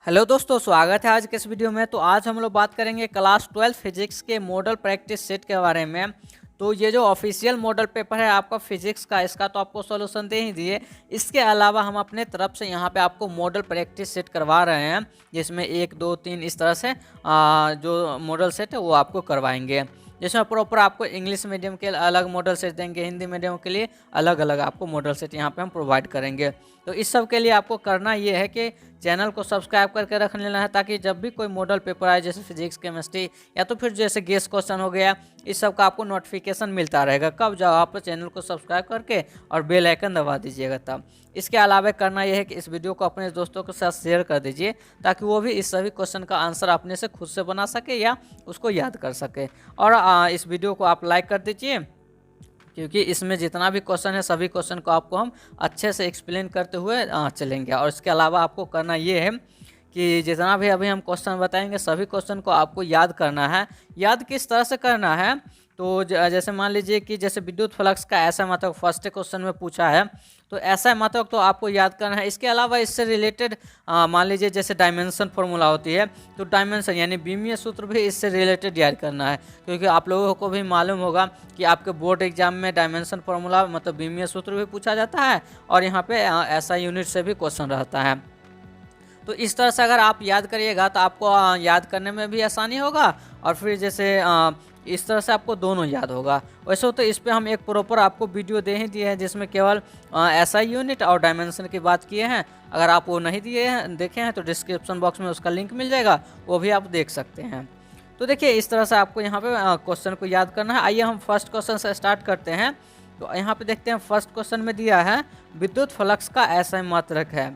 Hello दोस्तों, स्वागत है आज के इस वीडियो में। तो आज हम लोग बात करेंगे क्लास 12 फिजिक्स के मॉडल प्रैक्टिस सेट के बारे में। तो ये जो ऑफिशियल मॉडल पेपर है आपका फिजिक्स का, इसका तो आपको सॉल्यूशन दे ही दिए। इसके अलावा हम अपने तरफ से यहाँ पे आपको मॉडल प्रैक्टिस सेट करवा रहे हैं, जिसमें 1 2 3 इस तरह से जो मॉडल सेट है वो आपको करवाएंगे, जिसमें प्रॉपर आपको इंग्लिश मीडियम के अलग मॉडल सेट देंगे, हिंदी मीडियम के लिए अलग अलग आपको मॉडल सेट यहाँ पे हम प्रोवाइड करेंगे। तो इस सब के लिए आपको करना ये है कि चैनल को सब्सक्राइब करके रख लेना है, ताकि जब भी कोई मॉडल पेपर आए, जैसे फिजिक्स केमिस्ट्री या तो फिर जैसे गेस क्वेश्चन हो गया, इस सब का आपको नोटिफिकेशन मिलता रहेगा। कब जाओ आप चैनल को सब्सक्राइब करके और बेल आइकन दबा दीजिएगा तब। इसके अलावा करना यह है कि इस वीडियो को अपने दोस्तों के साथ शेयर कर दीजिए, ताकि वो भी इस सभी क्वेश्चन का आंसर अपने से खुद से बना सके या उसको याद कर सके। और इस वीडियो को आप लाइक कर दीजिए, क्योंकि इसमें जितना भी क्वेश्चन है सभी क्वेश्चन को आपको हम अच्छे से एक्सप्लेन करते हुए चलेंगे। और इसके अलावा आपको करना ये है कि जितना भी अभी हम क्वेश्चन बताएंगे सभी क्वेश्चन को आपको याद करना है। याद किस तरह से करना है, तो जैसे मान लीजिए कि जैसे विद्युत फ्लक्स का ऐसा मतलब फर्स्ट क्वेश्चन में पूछा है, तो ऐसा मतलब तो आपको याद करना है। इसके अलावा इससे रिलेटेड मान लीजिए जैसे डायमेंशन फार्मूला होती है, तो डायमेंशन यानी बीमीय सूत्र भी इससे रिलेटेड याद करना है, क्योंकि आप लोगों को भी मालूम होगा कि आपके बोर्ड एग्जाम में डायमेंशन फार्मूला मतलब बीमीय सूत्र भी पूछा जाता है, और यहाँ पे ऐसा यूनिट से भी क्वेश्चन रहता है। तो इस तरह से अगर आप याद करिएगा तो आपको याद करने में भी आसानी होगा, और फिर जैसे इस तरह से आपको दोनों याद होगा। वैसे तो इस पे हम एक प्रॉपर आपको वीडियो दे ही दिए हैं, जिसमें केवल एसआई यूनिट और डायमेंशन की बात किए हैं। अगर आप वो नहीं दिए हैं देखे हैं तो डिस्क्रिप्शन बॉक्स में उसका लिंक मिल जाएगा, वो भी आप देख सकते हैं। तो देखिए इस तरह से आपको यहाँ पे क्वेश्चन को याद करना है। आइए हम फर्स्ट क्वेश्चन से स्टार्ट करते हैं। तो यहाँ पे देखते हैं फर्स्ट क्वेश्चन में दिया है विद्युत फ्लक्स का एसआई मात्रक है।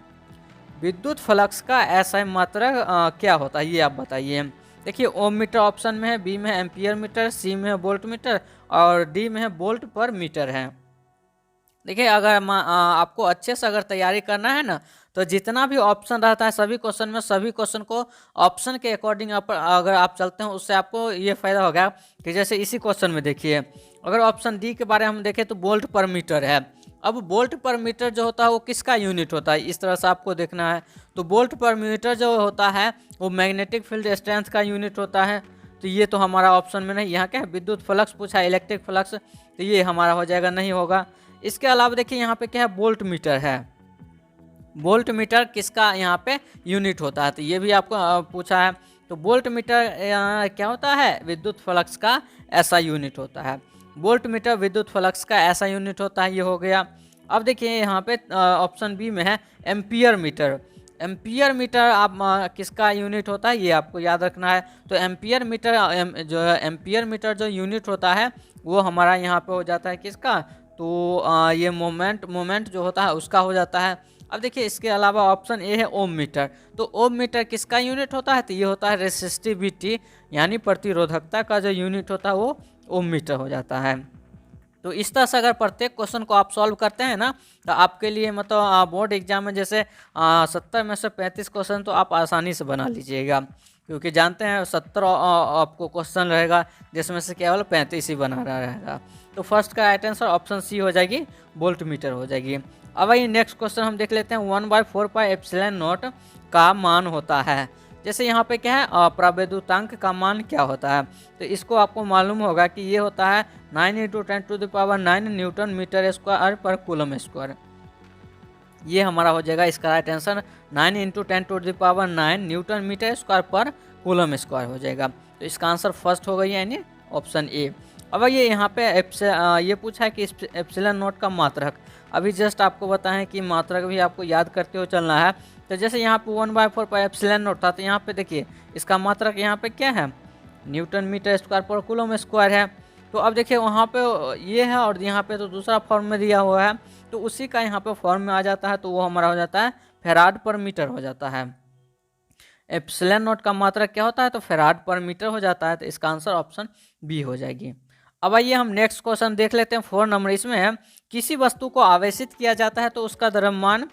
विद्युत फ्लक्स का एसआई मात्रक क्या होता है ये आप बताइए। देखिए ओम मीटर ऑप्शन में है, बी में है एम्पियर मीटर, सी में है वोल्ट मीटर और डी में है वोल्ट पर मीटर है। देखिए अगर आपको अच्छे से अगर तैयारी करना है ना, तो जितना भी ऑप्शन रहता है सभी क्वेश्चन में, सभी क्वेश्चन को ऑप्शन के अकॉर्डिंग अगर आप चलते हैं, उससे आपको ये फायदा होगा कि जैसे इसी क्वेश्चन में देखिए, अगर ऑप्शन डी के बारे में हम देखें तो वोल्ट पर मीटर है। अब वोल्ट पर मीटर जो होता है वो किसका यूनिट होता है, इस तरह से आपको देखना है। तो वोल्ट पर मीटर जो होता है वो मैग्नेटिक फील्ड स्ट्रेंथ का यूनिट होता है। तो ये तो हमारा ऑप्शन में नहीं, यहाँ क्या है विद्युत फ्लक्स पूछा है, इलेक्ट्रिक फ्लक्स, तो ये हमारा हो जाएगा, नहीं होगा। इसके अलावा देखिए यहाँ पे क्या है, वोल्ट मीटर है। वोल्ट मीटर किसका यहाँ पे यूनिट होता है, तो ये भी आपको पूछा है। तो वोल्ट मीटर क्या होता है, विद्युत फ्लक्स का ऐसा यूनिट होता है। वोल्ट मीटर विद्युत फ्लक्स का ऐसा यूनिट होता है, ये हो गया। अब देखिए यहाँ पे ऑप्शन बी में है एम्पियर मीटर। एम्पियर मीटर आप किसका यूनिट होता है ये आपको याद रखना है। तो एम्पियर मीटर एम्पियर मीटर जो यूनिट होता है वो हमारा यहाँ पे हो जाता है किसका, तो ये मोमेंट जो होता है उसका हो जाता है। अब देखिए इसके अलावा ऑप्शन ए है ओम मीटर। तो ओम मीटर किसका यूनिट होता है, तो ये होता है रेसिस्टिविटी यानी प्रतिरोधकता का जो यूनिट होता है वो ओम मीटर हो जाता है। तो इस तरह से अगर प्रत्येक क्वेश्चन को आप सॉल्व करते हैं ना, तो आपके लिए मतलब बोर्ड एग्जाम में जैसे 70 में से 35 क्वेश्चन तो आप आसानी से बना लीजिएगा, क्योंकि जानते हैं 70 आपको क्वेश्चन रहेगा, जिसमें से केवल 35 ही बना रहा रहेगा। तो फर्स्ट का राइट आंसर ऑप्शन सी हो जाएगी, वोल्ट मीटर हो जाएगी। अब आइए नेक्स्ट क्वेश्चन हम देख लेते हैं। 1/4πε0 का मान होता है। जैसे यहाँ पे क्या है, प्रवैद्युतांक का मान क्या होता है, तो इसको आपको मालूम होगा कि ये होता है 9 × 10⁹ न्यूटन मीटर स्क्वायर पर कूलम स्क्वायर। ये हमारा हो जाएगा इसका right answer 9 × 10⁹ newton metre square पर कूलम स्क्वायर हो जाएगा। तो इसका आंसर फर्स्ट हो गई यानी ऑप्शन ए। अब ये यहाँ पे ये पूछा है कि एप्सिलॉन नॉट का मात्रक। अभी जस्ट आपको बताएं कि मात्रक भी आपको याद करते हुए चलना है। तो जैसे यहाँ पे 1/4πε0 था, तो यहाँ पे देखिए इसका मात्रक यहाँ पे क्या है, न्यूटन मीटर स्क्वायर पर कूलम स्क्वायर है। तो अब देखिए वहाँ पे ये है और यहाँ पे तो दूसरा फॉर्म में दिया हुआ है, तो उसी का यहाँ पे फॉर्म में आ जाता है, तो वो हमारा हो जाता है फेराड पर मीटर हो जाता है। एप्सिलॉन नॉट का मात्रक क्या होता है, तो फेराड पर मीटर हो जाता है। तो इसका आंसर ऑप्शन बी हो जाएगी। अब आइए हम नेक्स्ट क्वेश्चन देख लेते हैं। 4 नंबर इसमें है, किसी वस्तु को आवेशित किया जाता है तो उसका द्रव्यमान।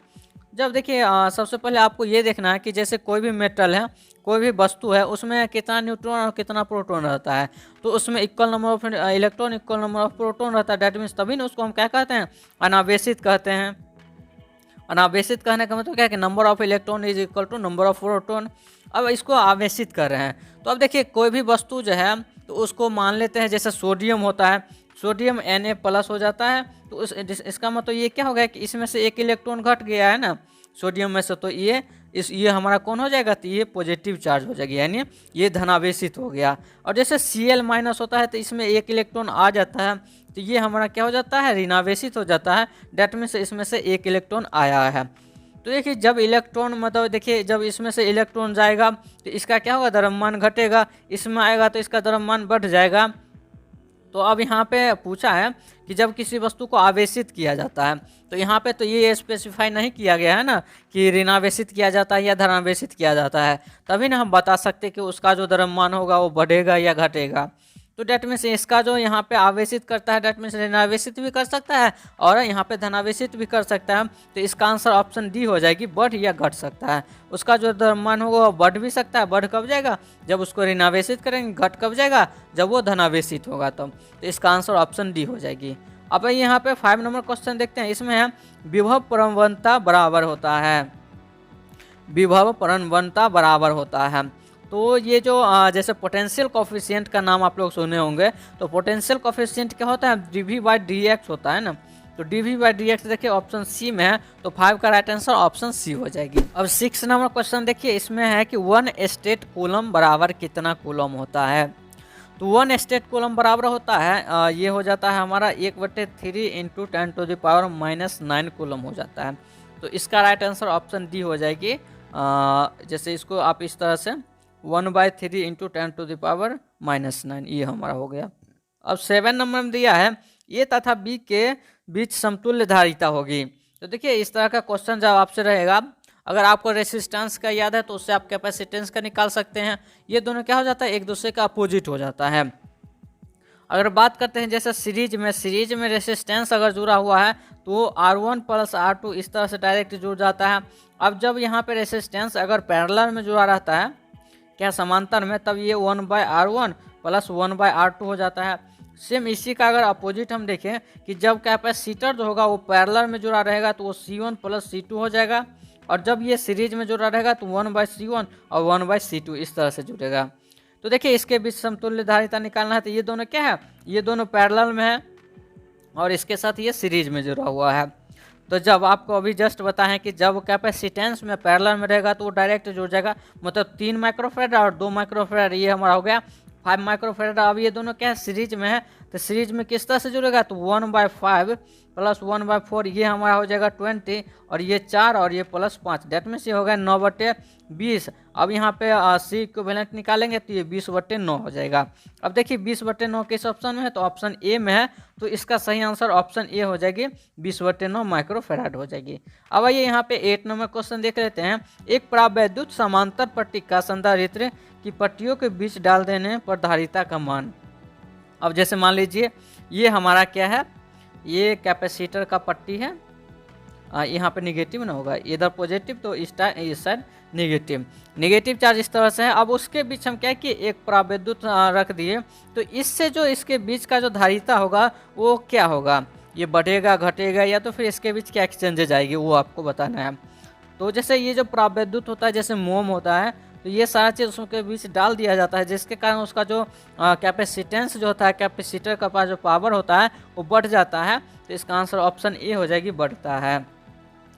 जब देखिए सबसे पहले आपको ये देखना है कि जैसे कोई भी मेटल है, कोई भी वस्तु है, उसमें कितना न्यूट्रॉन और कितना प्रोटॉन रहता है, तो उसमें equal number of electron equal number of proton रहता है। डैट मीन्स तभी ना उसको हम क्या कहते हैं, अनावेशित कहते हैं। अनावेशित कहने का मतलब क्या है कि number of electron is equal to number of proton. अब इसको आवेशित कर रहे हैं। तो अब देखिए कोई भी वस्तु जो है तो उसको मान लेते हैं, जैसे सोडियम होता है, सोडियम Na+ हो जाता है। तो इसका मतलब ये क्या हो गया कि इसमें से एक इलेक्ट्रॉन घट गया है ना सोडियम में से, तो ये हमारा कौन हो जाएगा, तो ये पॉजिटिव चार्ज हो जाएगी, यानी ये धनावेशित हो गया। और जैसे Cl- होता है तो इसमें एक इलेक्ट्रॉन आ जाता है, तो ये हमारा क्या हो जाता है, ऋणावेशित हो जाता है। डेट मीन्स इसमें से एक इलेक्ट्रॉन आया है। तो देखिए जब इलेक्ट्रॉन मतलब देखिए जब इसमें से इलेक्ट्रॉन जाएगा तो इसका क्या होगा, द्रव्यमान घटेगा, इसमें आएगा तो इसका द्रव्यमान बढ़ जाएगा। तो अब यहाँ पे पूछा है कि जब किसी वस्तु को आवेशित किया जाता है, तो यहाँ पे तो ये स्पेसिफाई नहीं किया गया है ना कि ऋणावेशित किया जाता है या धनावेशित किया जाता है, तभी ना हम बता सकते कि उसका जो द्रव्यमान होगा वो बढ़ेगा या घटेगा। तो डेट मीन्स इसका जो यहाँ पे आवेशित करता है, डेट मीन्स ऋणावेशित भी कर सकता है और यहाँ पे धनावेशित भी कर सकता है। तो इसका आंसर ऑप्शन डी हो जाएगी, बढ़ या घट सकता है। उसका जो द्रव्यमान होगा वो बढ़ भी सकता है, बढ़ कब जाएगा, जब उसको ऋणावेशित करेंगे, घट कब जाएगा, जब वो धनावेशित होगा तब। तो इसका आंसर ऑप्शन डी हो जाएगी। अब यहाँ पे 5 नंबर क्वेश्चन देखते हैं। इसमें है विभव प्रवणता बराबर होता है, विभव प्रवणता बराबर होता है। तो ये जो जैसे पोटेंशियल कोफिशिएंट का नाम आप लोग सुने होंगे, तो पोटेंशियल कोफिशिएंट क्या होता है, dV/dx होता है ना। तो dV/dx देखिए ऑप्शन सी में है, तो 5 का राइट आंसर ऑप्शन सी हो जाएगी। अब 6 नंबर क्वेश्चन देखिए, इसमें है कि 1 स्टेट कूलम बराबर कितना कूलम होता है। तो 1 स्टेट कूलम बराबर होता है ये हो जाता है हमारा 1/3 × 10⁻⁹ कूलम हो जाता है। तो इसका राइट आंसर ऑप्शन डी हो जाएगी। जैसे इसको आप इस तरह से 1/3 × 10⁻⁹ ये हमारा हो गया। अब 7 नंबर में दिया है ए तथा बी के बीच समतुल्य धारिता होगी। तो देखिए इस तरह का क्वेश्चन जब आपसे रहेगा, अगर आपको रेसिस्टेंस का याद है तो उससे आप कैपेसिटेंस का निकाल सकते हैं। ये दोनों क्या हो जाता है, एक दूसरे का अपोजिट हो जाता है। अगर बात करते हैं जैसे सीरीज में रेसिस्टेंस अगर जुड़ा हुआ है तो R1 + R2 इस तरह से डायरेक्ट जुड़ जाता है। अब जब यहाँ पे रेसिस्टेंस अगर पैरेलल में जुड़ा रहता है, क्या समांतर में, तब ये 1/R1 + 1/R2 हो जाता है। सेम इसी का अगर अपोजिट हम देखें कि जब कैपेसिटर जो होगा वो पैरेलल में जुड़ा रहेगा तो वो C1 + C2 हो जाएगा, और जब ये सीरीज में जुड़ा रहेगा तो 1/C1 और 1/C2 इस तरह से जुड़ेगा। तो देखिए इसके बीच समतुल्य धारिता निकालना है, तो ये दोनों क्या है, ये दोनों पैरेलल में है और इसके साथ ये सीरीज में जुड़ा हुआ है। तो जब आपको अभी जस्ट बताएं कि जब कैपेसिटेंस में पैरेलल में रहेगा तो वो डायरेक्ट जुड़ जाएगा, मतलब 3 माइक्रोफेराड और 2 माइक्रोफेराड, ये हमारा हो गया 5 माइक्रोफेराड। अब ये दोनों क्या है, सीरीज में है, तो सीरीज में किस तरह से जुड़ेगा, तो 1/5 + 1/4 ये हमारा हो जाएगा 20, और ये 4 और ये +5, डेट मीन्स ये हो गया 9/20। अब यहाँ पे सी इक्विवेलेंट निकालेंगे तो ये 20/9 हो जाएगा। अब देखिए 20/9 किस ऑप्शन में है, तो ऑप्शन ए में है, तो इसका सही आंसर ऑप्शन ए हो जाएगी, 20/9 माइक्रोफेराड हो जाएगी। अब आइए यहाँ पे 8 नंबर क्वेश्चन देख लेते हैं। एक परावैद्युत समांतर पट्टी का संधारित्र की पट्टियों के बीच डाल देने पर धारिता का मान। अब जैसे मान लीजिए ये हमारा क्या है, ये कैपेसिटर का पट्टी है, यहाँ पे निगेटिव ना होगा, इधर पॉजिटिव, तो इस साइड नेगेटिव चार्ज इस तरह से है। अब उसके बीच हम क्या कि एक परावैद्युत रख दिए, तो इससे जो इसके बीच का जो धारिता होगा वो क्या होगा, ये बढ़ेगा घटेगा, या तो फिर इसके बीच क्या एक्सचेंजेज आएगी वो आपको बताना है। तो जैसे ये जो परावैद्युत होता है, जैसे मोम होता है, तो ये सारा चीज़ उसके बीच डाल दिया जाता है, जिसके कारण उसका जो कैपेसिटेंस जो होता है, कैपेसिटर का पास जो पावर होता है वो बढ़ जाता है। तो इसका आंसर ऑप्शन ए हो जाएगी, बढ़ता है।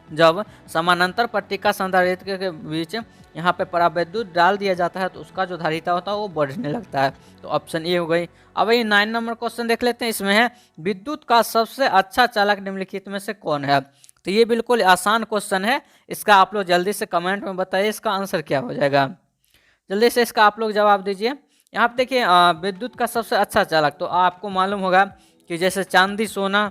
जब समानांतर पट्टी का संधारित्र के बीच यहाँ पे परावैद्युत डाल दिया जाता है तो उसका जो धारिता होता है वो बढ़ने लगता है, तो ऑप्शन ए हो गई। अब ये 9 नंबर क्वेश्चन देख लेते हैं। इसमें है विद्युत का सबसे अच्छा चालक निम्नलिखित में से कौन है। तो ये बिल्कुल आसान क्वेश्चन है, इसका आप लोग जल्दी से कमेंट में बताइए इसका आंसर क्या हो जाएगा, जल्दी से इसका आप लोग जवाब दीजिए। यहाँ पे देखिए विद्युत का सबसे अच्छा चालक, तो आपको मालूम होगा कि जैसे चांदी, सोना,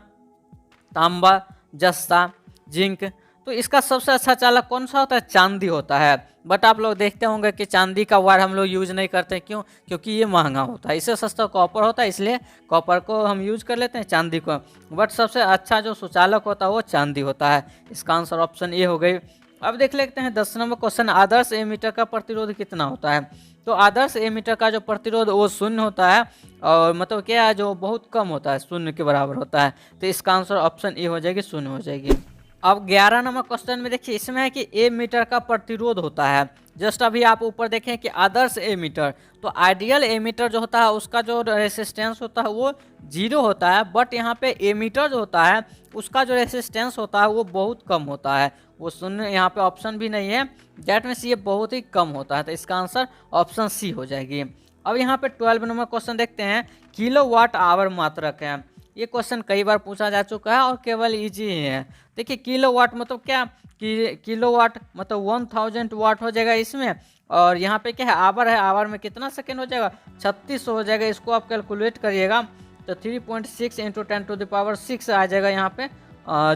तांबा, जस्ता, जिंक, तो इसका सबसे अच्छा चालक कौन सा होता है, चांदी होता है। बट आप लोग देखते होंगे कि चांदी का वायर हम लोग यूज नहीं करते, क्यों, क्योंकि ये महंगा होता है, इससे सस्ता कॉपर होता है, इसलिए कॉपर को हम यूज कर लेते हैं, चांदी को। बट सबसे अच्छा जो सुचालक होता है वो चांदी होता है। इसका आंसर ऑप्शन ए हो गई। अब देख लेते हैं 10 नंबर क्वेश्चन, आदर्श एमीटर का प्रतिरोध कितना होता है। तो आदर्श एमीटर का जो प्रतिरोध वो 0 होता है, और मतलब क्या है, जो बहुत कम होता है, 0 के बराबर होता है। तो इसका आंसर ऑप्शन ए हो जाएगी, 0 हो जाएगी। अब 11 नंबर क्वेश्चन में देखिए, इसमें है कि ए मीटर का प्रतिरोध होता है। जस्ट अभी आप ऊपर देखें कि आदर्श ए मीटर, तो आइडियल ए मीटर जो होता है उसका जो रेसिस्टेंस होता है वो 0 होता है, बट यहाँ पे ए मीटर जो होता है उसका जो रेसिस्टेंस होता है वो बहुत कम होता है। वो शून्य, यहाँ पे ऑप्शन भी नहीं है, दैट मीन्स ये बहुत ही कम होता है। तो इसका आंसर ऑप्शन सी हो जाएगी। अब यहाँ पे 12 नंबर क्वेश्चन देखते हैं, किलोवाट आवर मात्रक है। ये क्वेश्चन कई बार पूछा जा चुका है और केवल इजी ही है। देखिए किलोवाट मतलब क्या, कि किलोवाट मतलब 1000 वाट हो जाएगा इसमें, और यहाँ पे क्या है आवर है, आवर में कितना सेकेंड हो जाएगा, 3600 हो जाएगा। इसको आप कैलकुलेट करिएगा तो 3.6 इंटू 10⁻6 आ जाएगा, यहाँ पे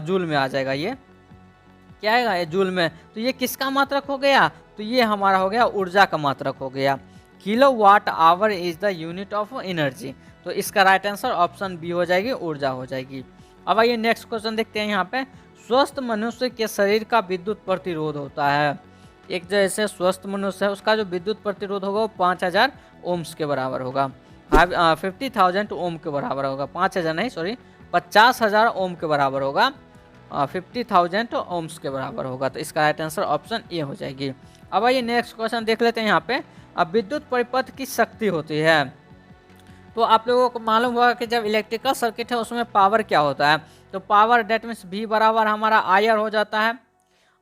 जूल में आ जाएगा। ये क्या आएगा, ये जूल में। तो ये किसका मात्रक हो गया, तो ये हमारा हो गया ऊर्जा का मात्रक हो गया। Kilowatt hour is the unit of energy. तो इसका राइट आंसर ऑप्शन बी हो जाएगी, ऊर्जा हो जाएगी। अब आइए नेक्स्ट क्वेश्चन देखते हैं। यहाँ पे स्वस्थ मनुष्य के शरीर का विद्युत प्रतिरोध होता है, एक जैसे स्वस्थ मनुष्य है उसका जो विद्युत प्रतिरोध होगा वो 5000 ओम्स के बराबर होगा, 50,000 ओम के बराबर होगा। 5000 नहीं, सॉरी 50,000 ओम के बराबर होगा, 50,000 ओम्स के बराबर होगा। तो इसका राइट आंसर ऑप्शन ए हो जाएगी। अब आइए नेक्स्ट क्वेश्चन देख लेते हैं। यहाँ पे अब विद्युत परिपथ की शक्ति होती है, तो आप लोगों को मालूम होगा कि जब इलेक्ट्रिकल सर्किट है उसमें पावर क्या होता है, तो पावर डेट मीन्स V बराबर हमारा IR हो जाता है।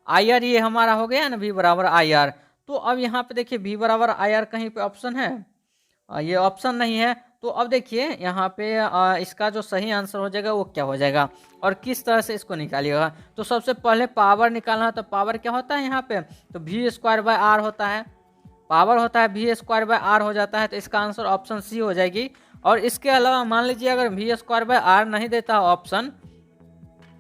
IR ये हमारा हो गया ना, V बराबर IR। तो अब यहाँ पे देखिए V बराबर IR कहीं पे ऑप्शन है, ये ऑप्शन नहीं है। तो अब देखिए यहाँ पे इसका जो सही आंसर हो जाएगा वो क्या हो जाएगा और किस तरह से इसको निकालिएगा। तो सबसे पहले पावर निकालना है, तो पावर क्या होता है यहाँ पे, तो V²/R होता है, पावर होता है V²/R हो जाता है। तो इसका आंसर ऑप्शन सी हो जाएगी। और इसके अलावा मान लीजिए अगर V²/R नहीं देता ऑप्शन,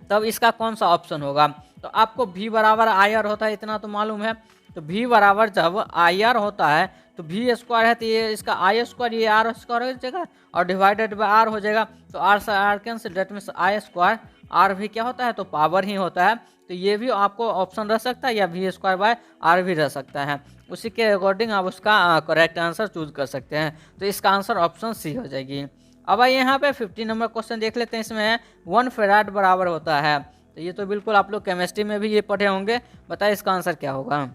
तब इसका कौन सा ऑप्शन होगा, तो आपको V बराबर IR होता है इतना तो मालूम है। तो V बराबर जब IR होता है तो V² है, तो ये इसका I², ये R² हो जाएगा और डिवाइडेड बाय R हो जाएगा। तो R से R cancel, that means I², R भी क्या होता है, तो पावर ही होता है। तो ये भी आपको ऑप्शन रह सकता है या V²/R भी रह सकता है, उसी के अकॉर्डिंग आप उसका करेक्ट आंसर चूज कर सकते हैं। तो इसका आंसर ऑप्शन सी हो जाएगी। अब आइए यहाँ पे 15 नंबर क्वेश्चन देख लेते हैं। इसमें 1 फेराड बराबर होता है, तो ये तो बिल्कुल आप लोग केमिस्ट्री में भी ये पढ़े होंगे। बताइए इसका आंसर क्या होगा।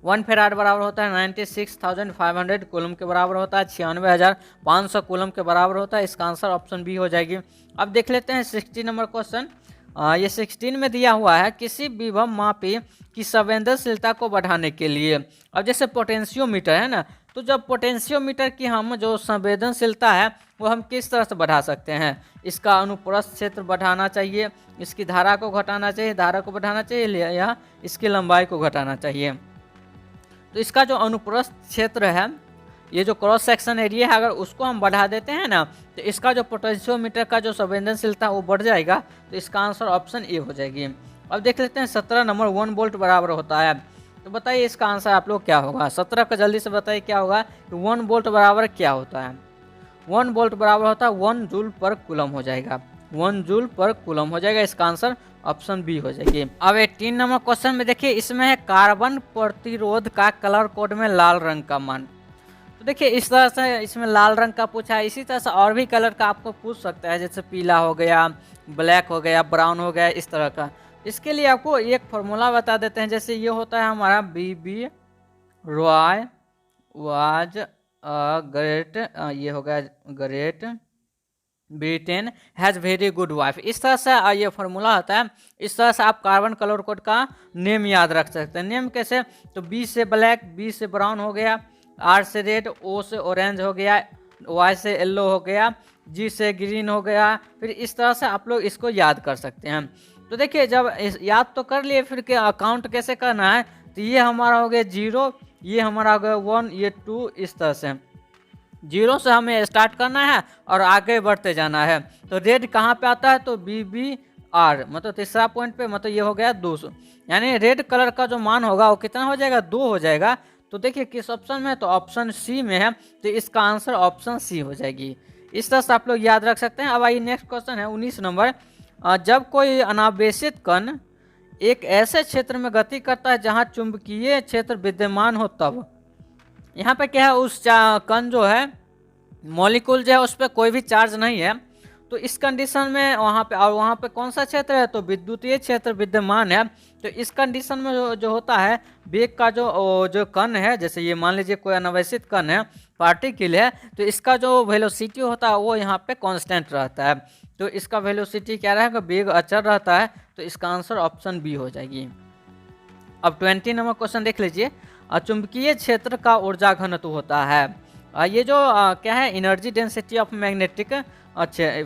1 फेराड बराबर होता है 96,500 कूलम के बराबर होता है, 96,500 कूलम के बराबर होता है। इसका आंसर ऑप्शन बी हो जाएगी। अब देख लेते हैं 16 नंबर क्वेश्चन। ये 16 में दिया हुआ है, किसी विभव मापी की संवेदनशीलता को बढ़ाने के लिए। अब जैसे पोटेंशियोमीटर है ना, तो जब पोटेंशियोमीटर की हम जो संवेदनशीलता है वो हम किस तरह से बढ़ा सकते हैं, इसका अनुप्रस्थ क्षेत्र बढ़ाना चाहिए, इसकी धारा को घटाना चाहिए, धारा को बढ़ाना चाहिए, या इसकी लंबाई को घटाना चाहिए। तो इसका जो अनुप्रस्थ क्षेत्र है, ये जो क्रॉस सेक्शन एरिया है, अगर उसको हम बढ़ा देते हैं ना, तो इसका जो पोटेंशियोमीटर का जो संवेदनशीलता वो बढ़ जाएगा। तो इसका आंसर ऑप्शन ए हो जाएगी। अब देख लेते हैं 17 नंबर 1 वोल्ट बराबर होता है, तो बताइए इसका आंसर आप लोग क्या होगा। 17 का जल्दी से बताइए क्या होगा कि 1 वोल्ट बराबर क्या होता है। 1 वोल्ट बराबर होता है 1 जूल पर कूलम हो जाएगा, 1 जूल पर कूलम हो जाएगा। इसका आंसर ऑप्शन बी हो जाएगी। अब 18 नंबर क्वेश्चन में देखिए, इसमें है कार्बन प्रतिरोध का कलर कोड में लाल रंग का मान। तो देखिए इस तरह से इसमें लाल रंग का पूछा है, इसी तरह से और भी कलर का आपको पूछ सकता है, जैसे पीला हो गया, ब्लैक हो गया, ब्राउन हो गया, इस तरह का। इसके लिए आपको एक फॉर्मूला बता देते हैं। जैसे ये होता है हमारा BB रॉय वाज ग्रेट, ये हो गया great Britain has very good wife. इस तरह से ये फार्मूला होता है। इस तरह से आप कार्बन कलर कोड का नेम याद रख सकते हैं। नेम कैसे, तो B से ब्लैक, B से ब्राउन हो गया, R से रेड, O से ऑरेंज हो गया, Y से येलो हो गया, G से ग्रीन हो गया। फिर इस तरह से आप लोग इसको याद कर सकते हैं। तो देखिए जब याद तो कर लिए, फिर के अकाउंट कैसे करना है, तो ये हमारा हो गया 0, ये हमारा हो गया 1, ये 2, इस तरह से 0 से हमें स्टार्ट करना है और आगे बढ़ते जाना है। तो रेड कहाँ पे आता है, तो BBR मतलब तीसरा पॉइंट पे, मतलब ये हो गया 200, यानी रेड कलर का जो मान होगा वो कितना हो जाएगा, 2 हो जाएगा। तो देखिए किस ऑप्शन में, तो ऑप्शन सी में है, तो इसका आंसर ऑप्शन सी हो जाएगी। इस तरह से आप लोग याद रख सकते हैं। अब आइए नेक्स्ट क्वेश्चन है 19 नंबर। जब कोई अनावेशित कण एक ऐसे क्षेत्र में गति करता है जहाँ चुंबकीय क्षेत्र विद्यमान हो, तब यहाँ पे क्या है, उस कण जो है मॉलिक्यूल जो है उस पर कोई भी चार्ज नहीं है, तो इस कंडीशन में वहाँ पे कौन सा क्षेत्र है, तो विद्युतीय क्षेत्र विद्यमान है। तो इस कंडीशन में जो होता है वेग का जो कण है, जैसे ये मान लीजिए कोई अनावश्यक कण है, पार्टिकल है, तो इसका जो वेलोसिटी होता है वो यहाँ पे कांस्टेंट रहता है। तो इसका वेलोसिटी क्या रहेगा, वेग अचर रहता है। तो इसका आंसर ऑप्शन बी हो जाएगी। अब 20 नंबर क्वेश्चन देख लीजिए। चुंबकीय क्षेत्र का ऊर्जा घनत्व होता है, ये जो क्या है, energy density of magnetic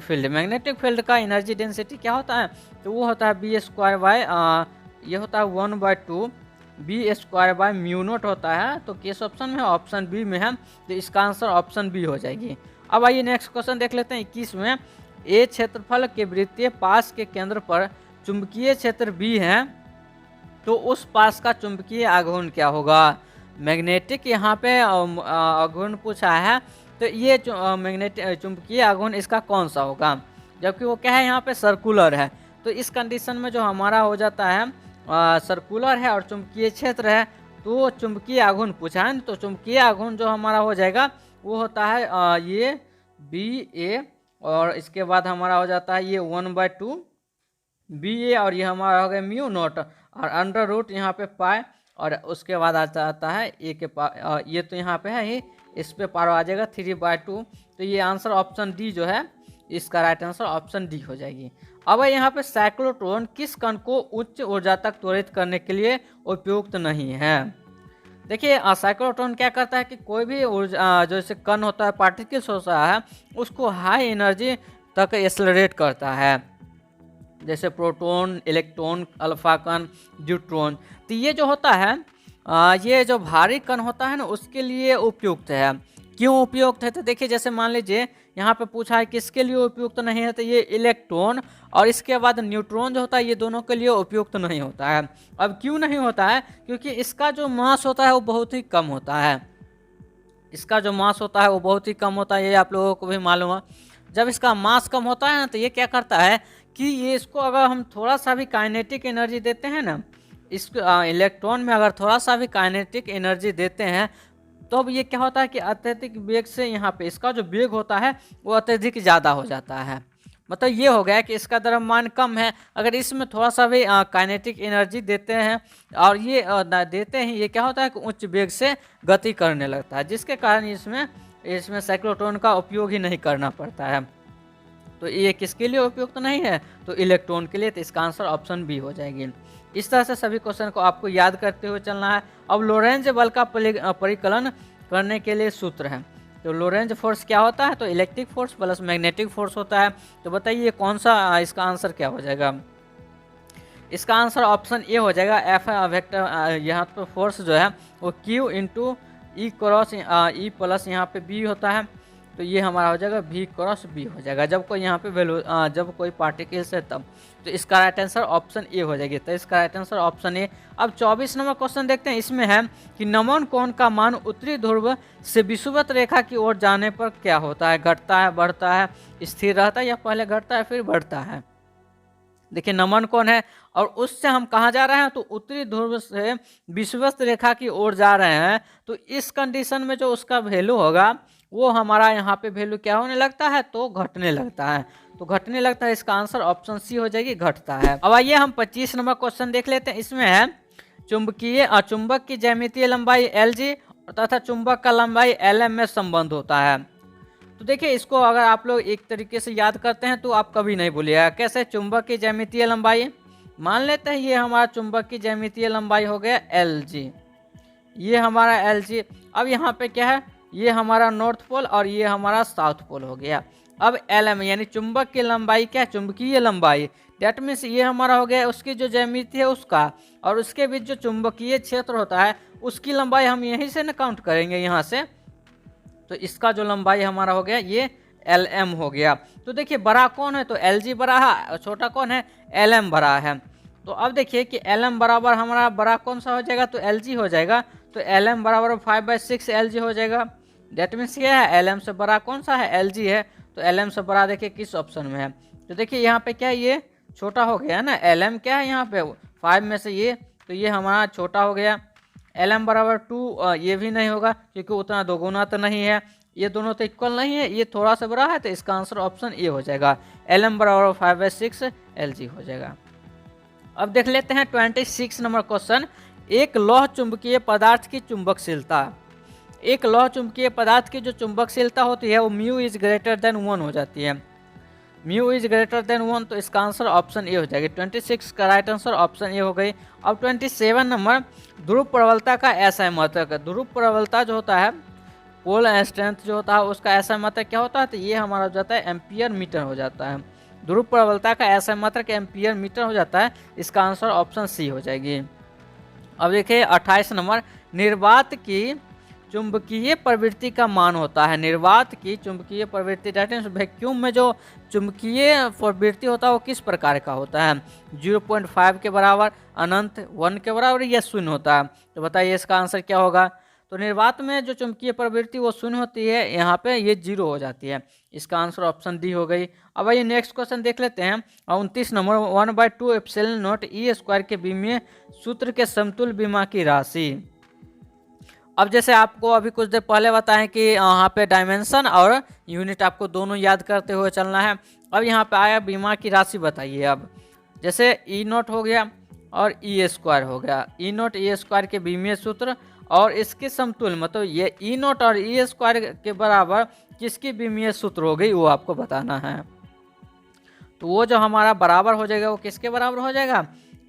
field. Magnetic field का एनर्जी डेंसिटी क्या होता है, तो वो होता है बी स्क्वायर बाय, ये होता है 1/2 B square by mu naught होता है। तो किस ऑप्शन में है, ऑप्शन बी में है। तो इसका आंसर ऑप्शन बी हो जाएगी। अब आइए नेक्स्ट क्वेश्चन देख लेते हैं 21 में। ए क्षेत्रफल के वृत्तीय पास के केंद्र पर चुंबकीय क्षेत्र बी है, तो उस पास का चुंबकीय आघूर्ण क्या होगा। मैग्नेटिक यहाँ पे आघूर्ण पूछा है, तो ये मैग्नेटिक चुंबकीय आघूर्ण इसका कौन सा होगा, जबकि वो क्या है यहाँ पे सर्कुलर है। तो इस कंडीशन में जो हमारा हो जाता है सर्कुलर है और चुंबकीय क्षेत्र है, तो चुंबकीय आघूर्ण पूछा है। तो चुंबकीय आघूर्ण जो हमारा हो जाएगा वो होता है ये बी ए, और इसके बाद हमारा हो जाता है ये 1/2 बी ए, और ये हमारा हो गया म्यू नॉट, और अंडर रूट यहाँ पे पाए, और उसके बाद आता है ए के पास, ये तो यहाँ पे है ही, इस पे पार आ जाएगा 3/2। तो ये आंसर ऑप्शन डी जो है, इसका राइट आंसर ऑप्शन डी हो जाएगी। अब यहाँ पे साइक्लोट्रॉन किस कण को उच्च ऊर्जा तक त्वरित करने के लिए उपयुक्त नहीं है। देखिए साइक्लोट्रॉन क्या करता है कि कोई भी ऊर्जा जैसे कण होता है, पार्टिकल्स होता है, उसको हाई एनर्जी तक एक्सेलरेट करता है, जैसे प्रोटॉन, इलेक्ट्रॉन, अल्फा कण, न्यूट्रॉन। तो ये जो होता है ये जो भारी कण होता है ना, उसके लिए उपयुक्त है। क्यों उपयुक्त है, तो देखिए जैसे मान लीजिए यहाँ पे पूछा है किसके लिए उपयुक्त नहीं है, तो ये इलेक्ट्रॉन और इसके बाद न्यूट्रॉन जो होता है, ये दोनों के लिए उपयुक्त नहीं होता है। अब क्यों नहीं होता है, क्योंकि इसका जो मास होता है वो बहुत ही कम होता है। इसका जो मास होता है वो बहुत ही कम होता है, ये आप लोगों को भी मालूम है। जब इसका मास कम होता है ना, तो ये क्या करता है कि ये इसको अगर हम थोड़ा सा भी काइनेटिक एनर्जी देते हैं ना, इस इलेक्ट्रॉन में अगर थोड़ा सा भी काइनेटिक एनर्जी देते हैं, तो अब ये क्या होता है कि अत्यधिक वेग से यहाँ पे इसका जो वेग होता है वो अत्यधिक ज़्यादा हो जाता है। मतलब ये हो गया कि इसका द्रव्यमान कम है, अगर इसमें थोड़ा सा भी काइनेटिक एनर्जी देते हैं और ये देते हैं, ये क्या होता है कि उच्च वेग से गति करने लगता है, जिसके कारण इसमें साइक्लोट्रॉन का उपयोग ही नहीं करना पड़ता है। तो ये किसके लिए उपयुक्त नहीं है, तो इलेक्ट्रॉन के लिए। तो इसका आंसर ऑप्शन बी हो जाएगी। इस तरह से सभी क्वेश्चन को आपको याद करते हुए चलना है। अब लोरेंज बल का परिकलन करने के लिए सूत्र है। तो लोरेंज फोर्स क्या होता है, तो electric force plus magnetic force होता है। तो बताइए कौन सा इसका आंसर क्या हो जाएगा। इसका आंसर ऑप्शन ए हो जाएगा। एफ वेक्टर यहाँ पर फोर्स जो है वो क्यू इंटू ई क्रॉस ई प्लस यहाँ पे बी होता है। तो ये हमारा हो जाएगा v क्रॉस बी हो जाएगा, जब कोई यहाँ पे जब कोई पार्टिकल्स है तब। तो इसका राइट आंसर ऑप्शन ए हो जाएगी। तो इसका राइट आंसर ऑप्शन ए। अब 24 नंबर क्वेश्चन देखते हैं। इसमें है कि नमन कोण का मान उत्तरी ध्रुव से विषुवत रेखा की ओर जाने पर क्या होता है, घटता है, बढ़ता है, स्थिर रहता है, या पहले घटता है फिर बढ़ता है। देखिए नमन कोण है और उससे हम कहाँ जा रहे हैं, तो उत्तरी ध्रुव से विषुवत रेखा की ओर जा रहे हैं। तो इस कंडीशन में जो उसका वैल्यू होगा वो हमारा यहाँ पे वैल्यू क्या होने लगता है, तो घटने लगता है। तो घटने लगता है, इसका आंसर ऑप्शन सी हो जाएगी, घटता है। अब आइए हम 25 नंबर क्वेश्चन देख लेते हैं। इसमें है चुंबक की ज्यामितीय लंबाई Lg तथा चुंबक का लंबाई Lm में संबंध होता है। तो देखिए इसको अगर आप लोग एक तरीके से याद करते हैं तो आप कभी नहीं भूलिएगा। कैसे, चुंबक की ज्यामितीय लंबाई मान लेते हैं, ये हमारा चुंबक की ज्यामितीय लंबाई हो गया Lg, ये हमारा Lg। अब यहाँ पे क्या है, ये हमारा नॉर्थ पोल और ये हमारा साउथ पोल हो गया। अब Lm यानी चुंबक की लंबाई क्या, चुंबकीय लंबाई, डेट मीन्स ये हमारा हो गया उसकी जो ज्यामिति है उसका, और उसके बीच जो चुंबकीय क्षेत्र होता है उसकी लंबाई हम यहीं से ना काउंट करेंगे यहाँ से। तो इसका जो लंबाई हमारा हो गया ये Lm हो गया। तो देखिए बड़ा कौन है, तो Lg बड़ा है, छोटा कौन है, Lm बड़ा है। तो अब देखिए कि Lm बराबर हमारा बड़ा कौन सा हो जाएगा, तो Lg हो जाएगा। तो Lm बराबर 5/6 Lg हो जाएगा। डेट मीन्स ये है Lm से बड़ा कौन सा है, Lg है। तो Lm से बड़ा देखिए किस ऑप्शन में है, तो देखिए यहाँ पे क्या है, ये छोटा हो गया है ना। Lm क्या है यहाँ पे 5 में से ये, तो ये हमारा छोटा हो गया। Lm बराबर 2 ये भी नहीं होगा क्योंकि उतना दोगुना तो नहीं है। ये दोनों तो इक्वल नहीं है, ये थोड़ा सा बड़ा है, तो इसका आंसर ऑप्शन ए हो जाएगा। Lm बराबर 5/6 Lg हो जाएगा। अब देख लेते हैं 26 नंबर क्वेश्चन। एक लौह चुंबकीय पदार्थ की चुंबकशीलता, एक लौह चुंबकीय पदार्थ की जो चुंबकशीलता होती है वो म्यू इज ग्रेटर देन 1 हो जाती है। म्यू इज ग्रेटर देन 1, तो इसका आंसर ऑप्शन ए हो जाएगी। 26 का राइट आंसर ऑप्शन ए हो गई। अब 27 नंबर, ध्रुव प्रबलता का ऐसा मात्रक। ध्रुव प्रबलता जो होता है, पोल स्ट्रेंथ जो होता है, उसका ऐसा मात्रक क्या होता है, तो ये हमारा हो जाता है एम्पियर मीटर हो जाता है। ध्रुव प्रबलता का ऐसा मात्रक एम्पियर मीटर हो जाता है। इसका आंसर ऑप्शन सी हो जाएगी। अब देखिए 28 नंबर, निर्वात की चुंबकीय प्रवृत्ति का मान होता है। निर्वात की चुंबकीय प्रवृत्ति दैट मींस वैक्यूम में जो चुंबकीय प्रवृत्ति होता है वो किस प्रकार का होता है? 0.5 के बराबर, अनंत, 1 के बराबर या शून्य होता है? तो बताइए इसका आंसर क्या होगा। तो निर्वात में जो चुंबकीय प्रवृत्ति वो शून्य होती है, यहाँ पे ये 0 हो जाती है। इसका आंसर ऑप्शन डी हो गई। अब आइए नेक्स्ट क्वेश्चन देख लेते हैं। 29 number, 1/2 epsilon not E square के विमीय सूत्र के समतुल्य विमा की राशि। अब जैसे आपको अभी कुछ देर पहले बताएं कि यहाँ पे डायमेंशन और यूनिट आपको दोनों याद करते हुए चलना है। अब यहाँ पे आया बीमा की राशि बताइए। अब जैसे ई नॉट हो गया और ई स्क्वायर हो गया, ई नॉट ई स्क्वायर के बीमीय सूत्र और इसके समतुल्य, मतलब ये ई नॉट और ई स्क्वायर के बराबर किसकी बीमीय सूत्र हो गई वो आपको बताना है। तो वो जो हमारा बराबर हो जाएगा वो किसके बराबर हो जाएगा,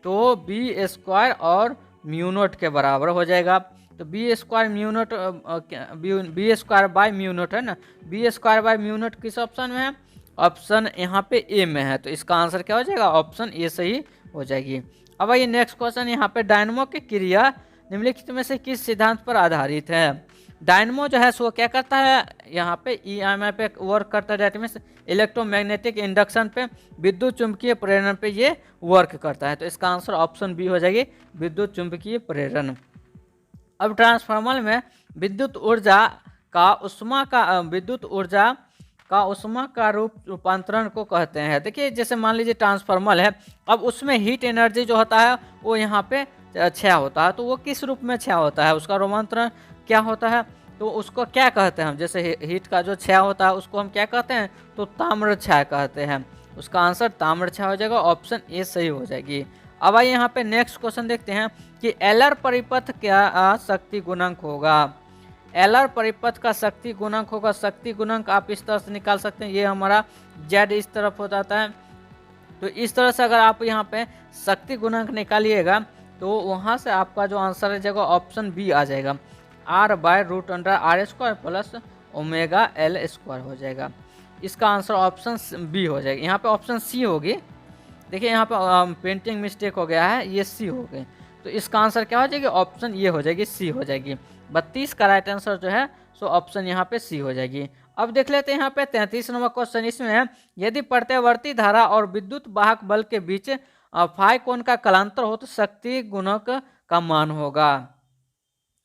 तो बी स्क्वायर और म्यू नॉट के बराबर हो जाएगा। तो B square mu naught, B square by mu naught है ना, B square by mu naught किस ऑप्शन में है, ऑप्शन यहाँ पे ए में है। तो इसका आंसर क्या हो जाएगा, ऑप्शन ए सही हो जाएगी। अब आइए नेक्स्ट क्वेश्चन, यहाँ पे डायनमो की क्रिया निम्नलिखित में से किस सिद्धांत पर आधारित है। डायनमो जो है सो क्या करता है, यहाँ पे EMI पे वर्क करता है, डेट मीन्स इलेक्ट्रोमैग्नेटिक इंडक्शन पे, विद्युत चुंबकीय प्रेरण पे ये वर्क करता है। तो इसका आंसर ऑप्शन बी हो जाएगी, विद्युत चुंबकीय प्रेरण। अब ट्रांसफार्मर में विद्युत ऊर्जा का उष्मा का रूपांतरण को कहते हैं। देखिए जैसे मान लीजिए ट्रांसफार्मर है, अब उसमें हीट एनर्जी जो होता है वो यहाँ पे क्षय होता है, तो वो किस रूप में क्षय होता है, उसका रूपांतरण क्या होता है, तो उसको क्या कहते हैं हम। जैसे हीट का जो क्षय होता है उसको हम क्या कहते हैं, तो ताम्र क्षय कहते हैं। उसका आंसर ताम्र क्षय हो जाएगा, ऑप्शन ए सही हो जाएगी। अब आइए यहाँ पे नेक्स्ट क्वेश्चन देखते हैं कि एलर परिपथ क्या शक्ति गुणांक होगा। एलर परिपथ का शक्ति गुणांक होगा, शक्ति गुणांक आप इस तरह से निकाल सकते हैं, ये हमारा जेड इस तरफ हो जाता है। तो इस तरह से अगर आप यहाँ पे शक्ति गुणांक निकालिएगा तो वहाँ से आपका जो आंसर आ जाएगा ऑप्शन बी आ जाएगा, r/√r² plus omega L square हो जाएगा। इसका आंसर ऑप्शन बी हो जाएगा। यहाँ पे ऑप्शन सी होगी, देखिए यहाँ पे पेंटिंग मिस्टेक हो गया है, ये सी हो गई। तो इसका आंसर क्या हो जाएगी, ऑप्शन ये हो जाएगी, सी हो जाएगी। 32 का राइट आंसर जो है सो ऑप्शन यहाँ पे सी हो जाएगी। अब देख लेते हैं यहाँ पे 33 नंबर क्वेश्चन। इसमें है यदि प्रत्यावर्ती धारा और विद्युत वाहक बल के बीच फाई कोण का कलांतर हो तो शक्ति गुणक का मान होगा।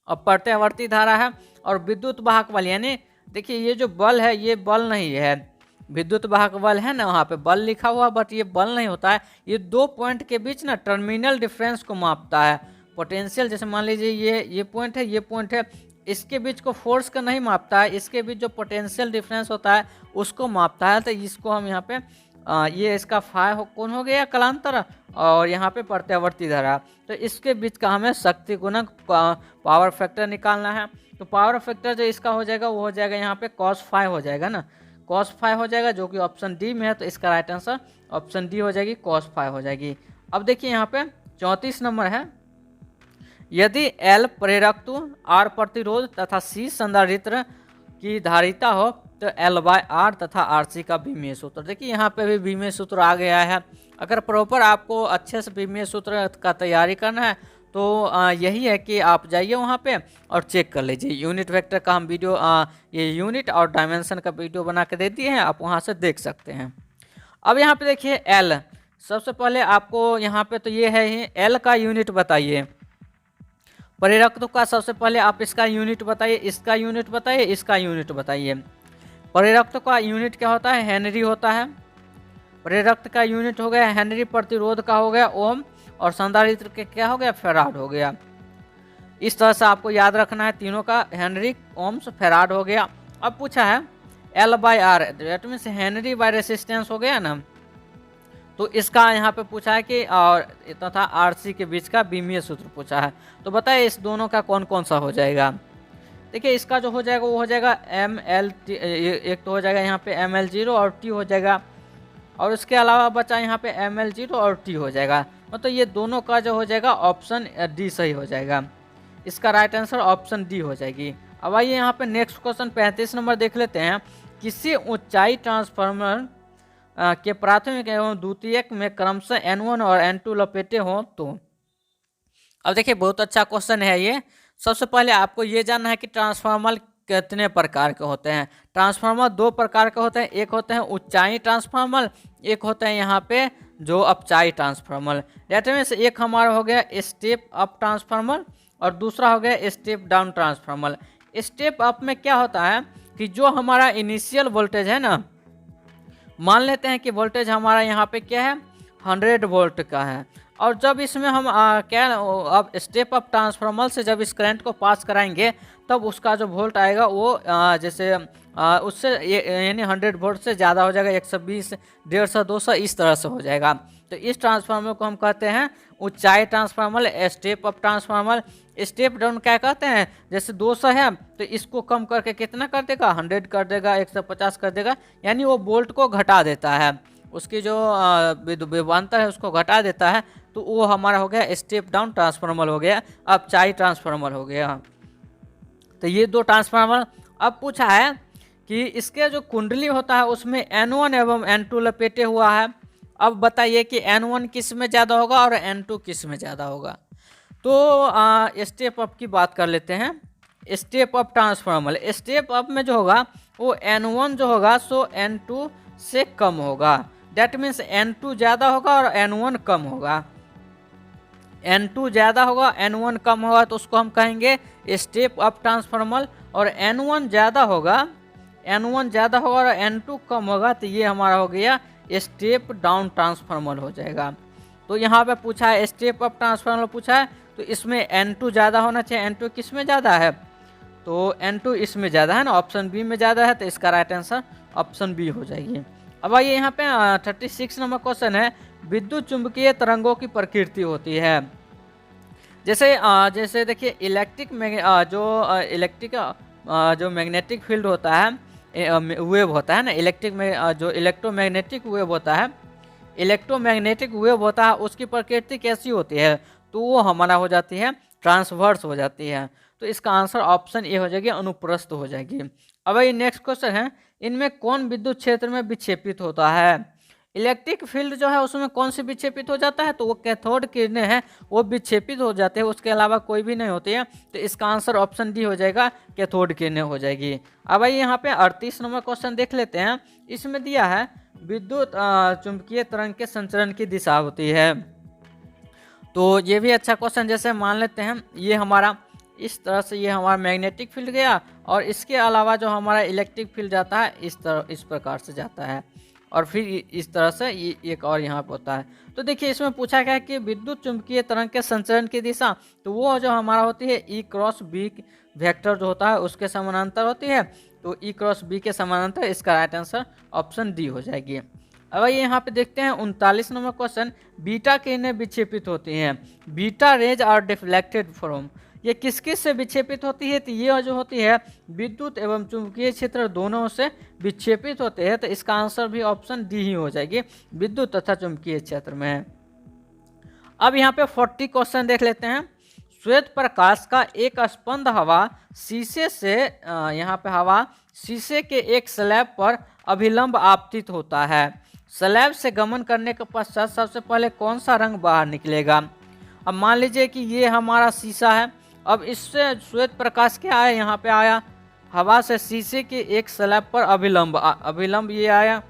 अब प्रत्यावर्ती धारा है और विद्युत वाहक बल, यानी देखिए ये जो बल है ये बल नहीं है, विद्युत वाहक बल है ना, वहाँ पे बल लिखा हुआ बट ये बल नहीं होता है, ये दो पॉइंट के बीच ना टर्मिनल डिफरेंस को मापता है। पोटेंशियल जैसे मान लीजिए ये पॉइंट है, ये पॉइंट है, इसके बीच को फोर्स का नहीं मापता है, इसके बीच जो पोटेंशियल डिफरेंस होता है उसको मापता है। तो इसको हम यहाँ पे ये इसका फाई कौन हो गया कलांतर, और यहाँ पे प्रत्यावर्ती धारा, तो इसके बीच का हमें शक्ति गुणक पावर फैक्टर निकालना है। तो पावर फैक्टर जो इसका हो जाएगा वो हो जाएगा यहाँ पे cos फाई हो जाएगा ना, cos फाई हो जाएगा जो कि ऑप्शन डी में है। तो इसका राइट आंसर ऑप्शन डी हो जाएगी, cos फाई हो जाएगी। अब देखिए यहाँ पे 34 नंबर है, यदि L प्रेरकत्व, R प्रतिरोध तथा C संधारित्र की धारिता हो तो L/R तथा RC का विमीय सूत्र। देखिए यहाँ पे भी विमीय सूत्र आ गया है। अगर प्रॉपर आपको अच्छे से विमीय सूत्र का तैयारी करना है तो यही है कि आप जाइए वहाँ पे और चेक कर लीजिए। यूनिट वेक्टर का हम वीडियो ये यूनिट और डायमेंशन का वीडियो बना के दे दिए हैं, आप वहाँ से देख सकते हैं। अब यहाँ पे देखिए L, सबसे पहले आपको यहाँ पे तो ये है ही L का यूनिट बताइए, प्रेरकत्व का सबसे पहले आप इसका यूनिट बताइए, इसका यूनिट बताइए, इसका यूनिट बताइए। प्रेरकत्व का यूनिट क्या होता है, हेनरी होता है। प्रेरकत्व का यूनिट हो गया हेनरी, प्रतिरोध का हो गया ओम, और संधारित्र के क्या हो गया, फैराड हो गया। इस तरह से आपको याद रखना है तीनों का, हेनरी, ओम्स, फैराड हो गया। अब पूछा है L/R, that means henry by resistance हो गया ना। तो इसका यहाँ पे पूछा है कि और तथा RC के बीच का बीमीय सूत्र पूछा है। तो बताइए इस दोनों का कौन कौन सा हो जाएगा। देखिए इसका जो हो जाएगा वो हो जाएगा ML, एक तो हो जाएगा यहाँ पे ML0 और T हो जाएगा, और उसके अलावा बचा यहाँ पे ML0 और T हो जाएगा। मतलब ये दोनों का जो हो जाएगा ऑप्शन डी सही हो जाएगा। इसका राइट आंसर ऑप्शन डी हो जाएगी। अब आइए यहाँ पे नेक्स्ट क्वेश्चन 35 नंबर देख लेते हैं। किसी ऊंचाई ट्रांसफार्मर के प्राथमिक एवं द्वितीयक में क्रमशः N1 और N2 लपेटे हों तो। अब देखिए बहुत अच्छा क्वेश्चन है ये। सबसे पहले आपको ये जानना है कि ट्रांसफार्मर कितने प्रकार के होते हैं। ट्रांसफार्मर दो प्रकार के होते हैं, एक होते हैं ऊंचाई ट्रांसफार्मर, एक होते हैं यहाँ पे जो अपचाई ट्रांसफार्मर। दैट मीन्स एक हमारा हो गया स्टेप अप ट्रांसफार्मर और दूसरा हो गया step down transformer. Step up में क्या होता है कि जो हमारा इनिशियल वोल्टेज है ना, मान लेते हैं कि वोल्टेज हमारा यहाँ पे क्या है 100 वोल्ट का है, और जब इसमें हम अब स्टेप अप ट्रांसफार्मर से जब इस करंट को पास कराएंगे तब उसका जो वोल्ट आएगा वो जैसे उससे यानी 100 वोल्ट से ज़्यादा हो जाएगा, 120, 150, 200 इस तरह से हो जाएगा। तो इस ट्रांसफार्मर को हम कहते हैं ऊंचाई transformer, step up transformer. Step down क्या कहते हैं, जैसे 200 है तो इसको कम करके कितना कर देगा 100 कर देगा, 150 कर देगा, यानी वो वोल्ट को घटा देता है, उसकी जो विभवांतर है उसको घटा देता है। तो वो हमारा हो गया स्टेप डाउन ट्रांसफार्मर हो गया, अपचाई ट्रांसफार्मर हो गया। तो ये दो ट्रांसफार्मर। अब पूछा है कि इसके जो कुंडली होता है उसमें N1 एवं N2 लपेटे हुआ है। अब बताइए कि N1 किस में ज़्यादा होगा और N2 किस में ज़्यादा होगा। तो स्टेप अप की बात कर लेते हैं। Step up transformer, step up में जो होगा वो N1 जो होगा सो N2 से कम होगा। दैट मीन्स N2 ज़्यादा होगा और N1 कम होगा। N2 ज़्यादा होगा, N1 कम होगा, तो उसको हम कहेंगे स्टेप अप ट्रांसफार्मर। और N1 ज़्यादा होगा, N1 ज़्यादा होगा और N2 कम होगा, तो ये हमारा हो गया स्टेप डाउन ट्रांसफार्मर हो जाएगा। तो यहाँ पे पूछा है स्टेप अप ट्रांसफार्मर पूछा है, तो इसमें N2 ज़्यादा होना चाहिए। N2 किस में ज़्यादा है, तो N2 इसमें ज़्यादा है ना, ऑप्शन बी में ज़्यादा है, तो इसका राइट आंसर ऑप्शन बी हो जाएगी। अब आइए यहाँ पे 36 नंबर क्वेश्चन है। विद्युत चुंबकीय तरंगों की प्रकृति होती है। जैसे देखिए इलेक्ट्रिक जो मैग्नेटिक फील्ड होता है, वेव होता है ना, इलेक्ट्रिक में जो इलेक्ट्रोमैग्नेटिक वेव होता है, इलेक्ट्रोमैग्नेटिक वेव होता है, उसकी प्रकृति कैसी होती है, तो वो हमारा हो जाती है ट्रांसवर्स हो जाती है। तो इसका आंसर ऑप्शन ए हो जाएगी, अनुप्रस्थ हो जाएगी। अब ये नेक्स्ट क्वेश्चन है, इनमें कौन विद्युत क्षेत्र में विक्षेपित होता है। इलेक्ट्रिक फील्ड जो है उसमें कौन सी विक्षेपित हो जाता है, तो वो कैथोड किरणें हैं वो विक्षेपित हो जाते हैं, उसके अलावा कोई भी नहीं होती है। तो इसका आंसर ऑप्शन डी हो जाएगा, कैथोड किरणें हो जाएगी। अब आइए यहाँ पे 38 नंबर क्वेश्चन देख लेते हैं। इसमें दिया है विद्युत चुंबकीय तरंग के संचरण की दिशा होती है। तो ये भी अच्छा क्वेश्चन, जैसे मान लेते हैं ये हमारा इस तरह से ये हमारा मैग्नेटिक फील्ड गया, और इसके अलावा जो हमारा इलेक्ट्रिक फील्ड जाता है इस प्रकार से जाता है, और फिर इस तरह से ये एक और यहाँ पर होता है। तो देखिए इसमें पूछा गया है कि विद्युत चुंबकीय तरंग के संचरण की दिशा, तो वो जो हमारा होती है E क्रॉस B वेक्टर जो होता है उसके समानांतर होती है। तो E क्रॉस B के समानांतर, इसका राइट आंसर ऑप्शन डी हो जाएगी। अब ये यहाँ पे देखते हैं 39 नंबर क्वेश्चन। बीटा किरणें विक्षेपित होती हैं, beta rays are deflected from, ये किस किस से विक्षेपित होती है, तो ये जो होती है विद्युत एवं चुंबकीय क्षेत्र दोनों से विक्षेपित होते हैं। तो इसका आंसर भी ऑप्शन डी ही हो जाएगी, विद्युत तथा चुंबकीय क्षेत्र में। अब यहाँ पे 40 क्वेश्चन देख लेते हैं। श्वेत प्रकाश का एक स्पंद हवा शीशे से यहाँ पे हवा शीशे के एक स्लैब पर अभिलंब आपतित होता है। स्लैब से गमन करने के पश्चात सबसे पहले कौन सा रंग बाहर निकलेगा। अब मान लीजिए कि ये हमारा शीशा है, अब इससे श्वेत प्रकाश क्या आया, यहाँ पे आया हवा से शीशे के एक स्लैब पर अभिलंब ये आया।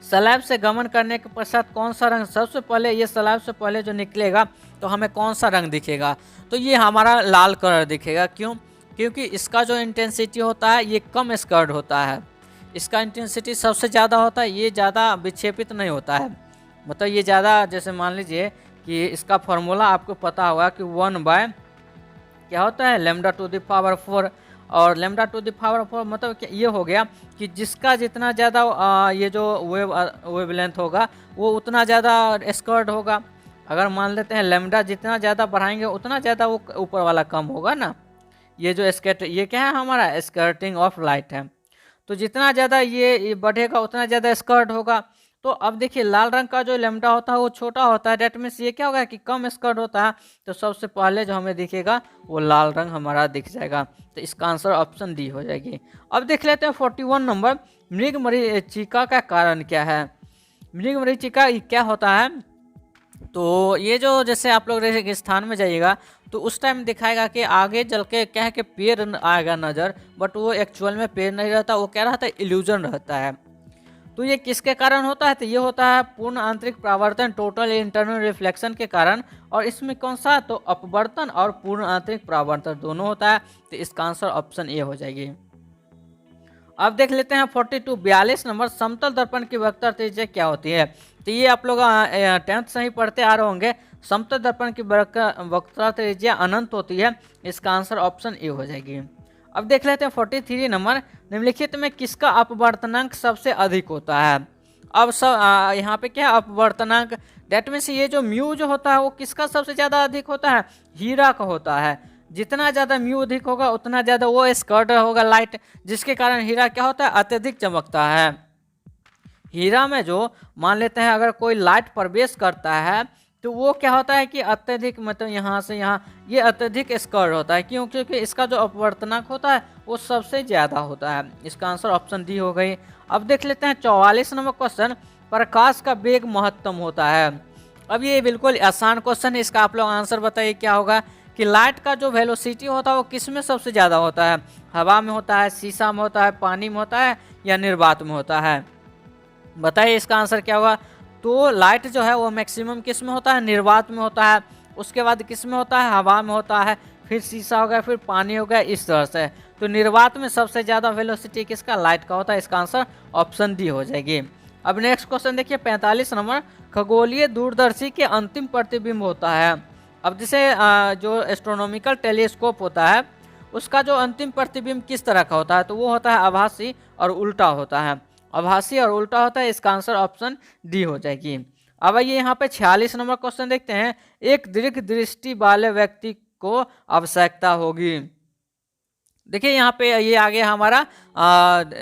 स्लैब से गमन करने के पश्चात कौन सा रंग सबसे पहले, ये स्लैब से पहले जो निकलेगा तो हमें कौन सा रंग दिखेगा, तो ये हमारा लाल कलर दिखेगा। क्यों, क्योंकि इसका जो इंटेंसिटी होता है ये कम स्कर्ड होता है, इसका इंटेंसिटी सबसे ज़्यादा होता है, ये ज़्यादा विक्षेपित नहीं होता है। मतलब ये ज़्यादा, जैसे मान लीजिए कि इसका फॉर्मूला आपको पता होगा कि 1 बाय क्या होता है लैम्डा टू द पावर 4, और लेमडा टू द पावर 4 मतलब कि ये हो गया कि जिसका जितना ज़्यादा ये जो वेवलेंथ होगा वो उतना ज़्यादा स्कर्ट होगा। अगर मान लेते हैं लेमडा जितना ज़्यादा बढ़ाएंगे उतना ज़्यादा वो ऊपर वाला कम होगा ना। ये जो स्कर्ट ये क्या है हमारा स्कर्टिंग ऑफ लाइट है। तो जितना ज़्यादा ये बढ़ेगा उतना ज़्यादा स्कर्ट होगा। तो अब देखिए लाल रंग का जो लेमडा होता है वो छोटा होता है, डेट मीन्स ये क्या होगा कि कम स्कर्ट होता है। तो सबसे पहले जो हमें दिखेगा वो लाल रंग हमारा दिख जाएगा। तो इसका आंसर ऑप्शन डी हो जाएगी। अब देख लेते हैं 41 नंबर, मृगमरीचिका का कारण क्या है। मृगमरीचिका क्या होता है, तो ये जो जैसे आप लोग रेगिस्तान में जाइएगा तो उस टाइम दिखाएगा कि आगे चल के क्या है कि पेड़ आएगा नज़र, बट वो एक्चुअल में पेड़ नहीं रहता, वो क्या रहता है इल्यूजन रहता है। तो ये किसके कारण होता है, तो ये होता है पूर्ण आंतरिक परावर्तन, टोटल इंटरनल रिफ्लेक्शन के कारण। और इसमें कौन सा, तो अपवर्तन और पूर्ण आंतरिक परावर्तन दोनों होता है। तो इसका आंसर ऑप्शन ए हो जाएगी। अब देख लेते हैं 42 नंबर, समतल दर्पण की वक्रता त्रिज्या क्या होती है। तो ये आप लोग 10th से ही पढ़ते आ रहे होंगे। समतल दर्पण की वक्रता त्रिज्या अनंत होती है। इसका आंसर ऑप्शन ए हो जाएगी। अब देख लेते हैं 43 नंबर, निम्नलिखित में किसका अपवर्तनांक सबसे अधिक होता है। अब सब यहाँ पे क्या है अपवर्तनांक, डेट मीन्स ये जो म्यू जो होता है वो किसका सबसे ज़्यादा अधिक होता है, हीरा का होता है। जितना ज़्यादा म्यू अधिक होगा उतना ज़्यादा वो स्कर्ट होगा लाइट, जिसके कारण हीरा क्या होता है अत्यधिक चमकता है। हीरा में जो मान लेते हैं अगर कोई लाइट प्रवेश करता है तो वो क्या होता है कि अत्यधिक मतलब यहाँ से यहाँ ये अत्यधिक स्कर्ट होता है, क्यों, क्योंकि इसका जो अपवर्तनांक होता है वो सबसे ज़्यादा होता है। इसका आंसर ऑप्शन डी हो गई। अब देख लेते हैं 44 नंबर क्वेश्चन, प्रकाश का वेग महत्तम होता है। अब ये बिल्कुल आसान क्वेश्चन है, इसका आप लोग आंसर बताइए क्या होगा कि लाइट का जो वेलोसिटी होता है वो किस में सबसे ज़्यादा होता है, हवा में होता है, शीशा में होता है, पानी में होता है या निर्वात में होता है। बताइए इसका आंसर क्या होगा। तो लाइट जो है वो मैक्सिमम किस में होता है, निर्वात में होता है। उसके बाद किस में होता है, हवा में होता है, फिर शीशा हो गया, फिर पानी हो गया, इस तरह से। तो निर्वात में सबसे ज़्यादा वेलोसिटी किसका, लाइट का होता है। इसका आंसर ऑप्शन डी हो जाएगी। अब नेक्स्ट क्वेश्चन देखिए 45 नंबर, खगोलीय दूरदर्शी के अंतिम प्रतिबिंब होता है। अब जैसे जो एस्ट्रोनॉमिकल टेलीस्कोप होता है उसका जो अंतिम प्रतिबिंब किस तरह का होता है, तो वो होता है आभासी और उल्टा होता है। आभासी और उल्टा होता है। इसका आंसर ऑप्शन डी हो जाएगी। अब आइए यहाँ पे 46 नंबर क्वेश्चन देखते हैं, एक दीर्घ दृष्टि वाले व्यक्ति को आवश्यकता होगी। देखिए यहाँ पे ये आ गया हमारा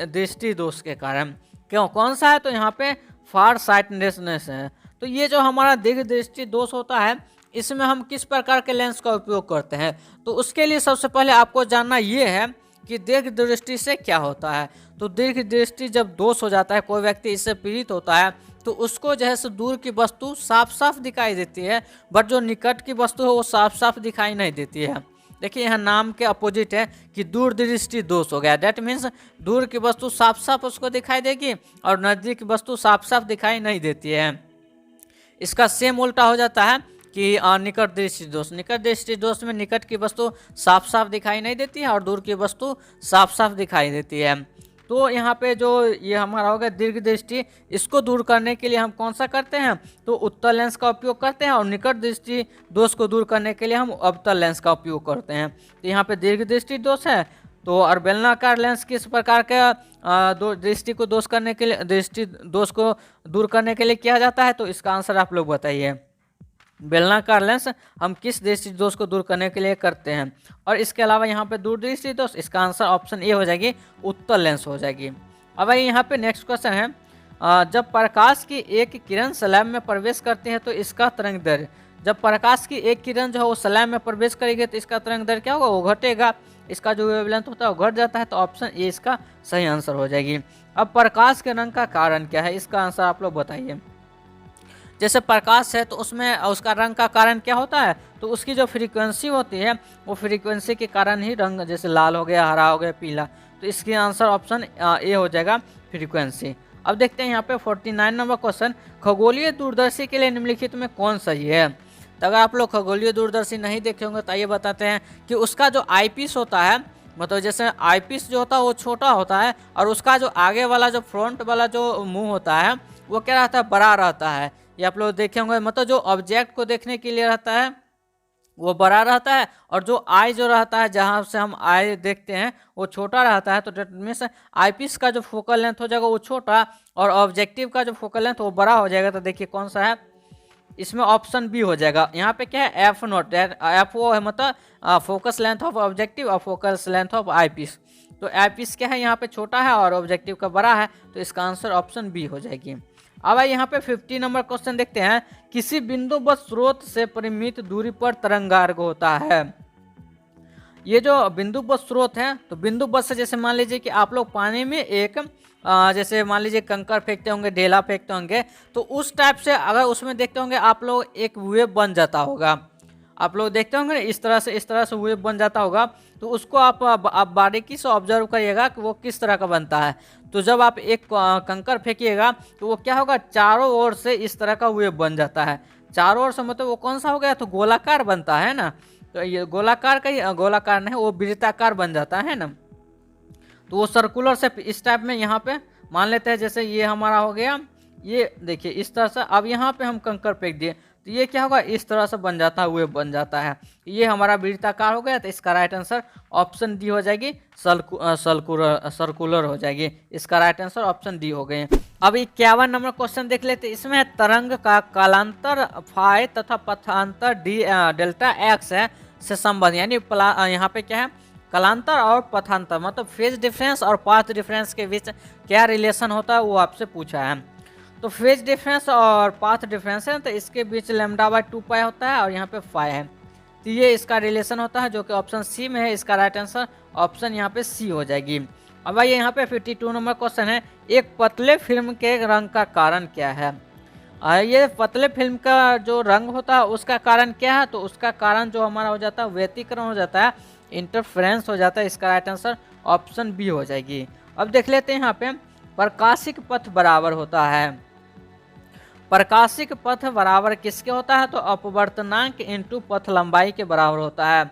दृष्टि दोष के कारण, क्यों कौन सा है, तो यहाँ पे फार साइटनेसनेस है। तो ये जो हमारा दीर्घ दृष्टि दोष होता है इसमें हम किस प्रकार के लेंस का उपयोग करते हैं, तो उसके लिए सबसे पहले आपको जानना ये है कि दीर्घ दृष्टि से क्या होता है। तो दीर्घ दृष्टि जब दोष हो जाता है, कोई व्यक्ति इससे पीड़ित होता है, तो उसको जो है सो दूर की वस्तु साफ साफ दिखाई देती है, बट जो निकट की वस्तु है वो साफ साफ दिखाई नहीं देती है। देखिए यहाँ नाम के अपोजिट है कि दूर दृष्टि दोष हो गया। डेट मीन्स दूर की वस्तु साफ साफ उसको दिखाई देगी और नज़दीक की वस्तु साफ साफ दिखाई नहीं देती है। इसका सेम उल्टा हो जाता है कि निकट दृष्टि दोष। निकट दृष्टि दोष में निकट की वस्तु साफ साफ दिखाई नहीं देती है और दूर की वस्तु साफ साफ दिखाई देती है। तो यहाँ पे जो ये हमारा होगा दीर्घ दृष्टि, इसको दूर करने के लिए हम कौन सा करते हैं, तो उत्तल लेंस का उपयोग करते हैं, और निकट दृष्टि दोष को दूर करने के लिए हम अवतल लेंस का उपयोग करते हैं। तो यहाँ पे दीर्घ दृष्टि दोष है, तो और बेलनाकार लेंस किस प्रकार के दृष्टि को दोष करने के लिए, दृष्टि दोष को दूर करने के लिए किया जाता है, तो इसका आंसर आप लोग बताइए। बेलनाकार लेंस हम किस दृष्टि दोष को दूर करने के लिए करते हैं। और इसके अलावा यहाँ पे दूरदृष्टि दोष, इसका आंसर ऑप्शन ए हो जाएगी, उत्तल लेंस हो जाएगी। अब यहाँ पे नेक्स्ट क्वेश्चन है, जब प्रकाश की एक किरण स्लैब में प्रवेश करती है तो इसका तरंग दैर्घ्य, जब प्रकाश की एक किरण जो है वो स्लैब में प्रवेश करेगी तो इसका तरंग दैर्घ्य क्या होगा, वो घटेगा। इसका जो वेवलेंथ होता है वो घट जाता है। तो ऑप्शन ए इसका सही आंसर हो जाएगी। अब प्रकाश के रंग का कारण क्या है, इसका आंसर आप लोग बताइए। जैसे प्रकाश है तो उसमें उसका रंग का कारण क्या होता है, तो उसकी जो फ्रीक्वेंसी होती है वो फ्रीक्वेंसी के कारण ही रंग, जैसे लाल हो गया, हरा हो गया, पीला। तो इसकी आंसर ऑप्शन ए हो जाएगा, फ्रीक्वेंसी। अब देखते हैं यहाँ पे 49 नंबर क्वेश्चन, खगोलीय दूरदर्शी के लिए निम्नलिखित में कौन सही है। तो अगर आप लोग खगोलीय दूरदर्शी नहीं देखे होंगे तो ये बताते हैं कि उसका जो आईपीस होता है, मतलब जैसे आईपीस जो होता है वो छोटा होता है और उसका जो आगे वाला जो फ्रंट वाला जो मुंह होता है वो क्या रहता है, बड़ा रहता है। ये आप लोग देखे होंगे, मतलब जो ऑब्जेक्ट को देखने के लिए रहता है वो बड़ा रहता है, और जो आई जो रहता है, जहाँ से हम आई देखते हैं, वो छोटा रहता है। तो डेट मीन्स आईपीस का जो फोकल लेंथ हो जाएगा वो छोटा, और ऑब्जेक्टिव का जो फोकल लेंथ वो बड़ा हो जाएगा। तो देखिए कौन सा है, इसमें ऑप्शन बी हो जाएगा। यहाँ पे क्या है, एफ नोट, एफ ओ है मतलब फोकस लेंथ ऑफ ऑब्जेक्टिव और फोकस लेंथ ऑफ आईपीस। तो आईपीस क्या है यहाँ पे छोटा है और ऑब्जेक्टिव का बड़ा है, तो इसका आंसर ऑप्शन बी हो जाएगी। अब आइए यहाँ पे 50 नंबर क्वेश्चन देखते हैं। किसी बिंदु व स्रोत से परिमित दूरी पर तरंगार्ग होता है। ये जो बिंदु व स्रोत है, तो बिंदु व से जैसे मान लीजिए कि आप लोग पानी में एक जैसे मान लीजिए कंकर फेंकते होंगे, ढेला फेंकते होंगे, तो उस टाइप से अगर उसमें देखते होंगे आप लोग, एक वेव बन जाता होगा। आप लोग देखते होंगे ना, इस तरह से वेव बन जाता होगा। तो उसको आप बारीकी से ऑब्जर्व करिएगा कि वो किस तरह का बनता है। तो जब आप एक कंकर फेंकिएगा तो वो क्या होगा, चारों ओर से इस तरह का वेव बन जाता है। चारों ओर से मतलब वो कौन सा हो गया, तो गोलाकार बनता है ना। तो ये गोलाकार का ही, गोलाकार नहीं, वो वृत्ताकार बन जाता है ना। तो वो सर्कुलर से इस टाइप में यहाँ पे मान लेते हैं, जैसे ये हमारा हो गया, ये देखिए इस तरह से। अब यहाँ पे हम कंकर फेंक दिए तो ये क्या होगा, इस तरह से बन जाता है, वेव बन जाता है। ये हमारा वृत्ताकार हो गया। तो इसका राइट आंसर ऑप्शन डी हो जाएगी, सर्कुलर हो जाएगी। इसका राइट आंसर ऑप्शन डी हो गए। अब 51 नंबर क्वेश्चन देख लेते। इसमें तरंग का कालांतर फाई तथा पथांतर डी डेल्टा एक्स है से संबंध, यानी यहाँ पे क्या है, कालांतर और पथांतर मतलब फेज डिफरेंस और पाथ डिफरेंस के बीच क्या रिलेशन होता है, वो आपसे पूछा है। तो फेज डिफरेंस और पाथ डिफरेंस है, तो इसके बीच λ/2π होता है और यहाँ पे फाई है। तो ये इसका रिलेशन होता है, जो कि ऑप्शन सी में है। इसका राइट आंसर ऑप्शन यहाँ पे सी हो जाएगी। अब आइए यहाँ पे 52 नंबर क्वेश्चन है। एक पतले फिल्म के रंग का कारण क्या है। ये पतले फिल्म का जो रंग होता है उसका कारण क्या है, तो उसका कारण जो हमारा हो जाता है, व्यतिकरण हो जाता है, इंटरफ्रेंस हो जाता है। इसका राइट आंसर ऑप्शन बी हो जाएगी। अब देख लेते हैं यहाँ पे, प्रकाशिक पथ बराबर होता है। प्रकाशिक पथ बराबर किसके होता है, तो अपवर्तनांक इनटू पथ लंबाई के बराबर होता है।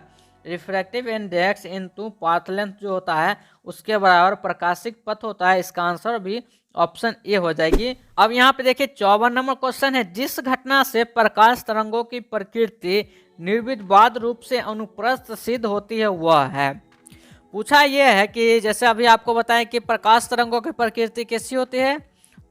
Refractive index into path length जो होता है उसके बराबर प्रकाशिक पथ होता है। इसका आंसर भी ऑप्शन ए हो जाएगी। अब यहाँ पे देखिए 54 नंबर क्वेश्चन है। जिस घटना से प्रकाश तरंगों की प्रकृति निर्विवाद रूप से अनुप्रस्थ सिद्ध होती है वह है। पूछा यह है कि जैसे अभी आपको बताएं कि प्रकाश तरंगों की प्रकृति कैसी होती है,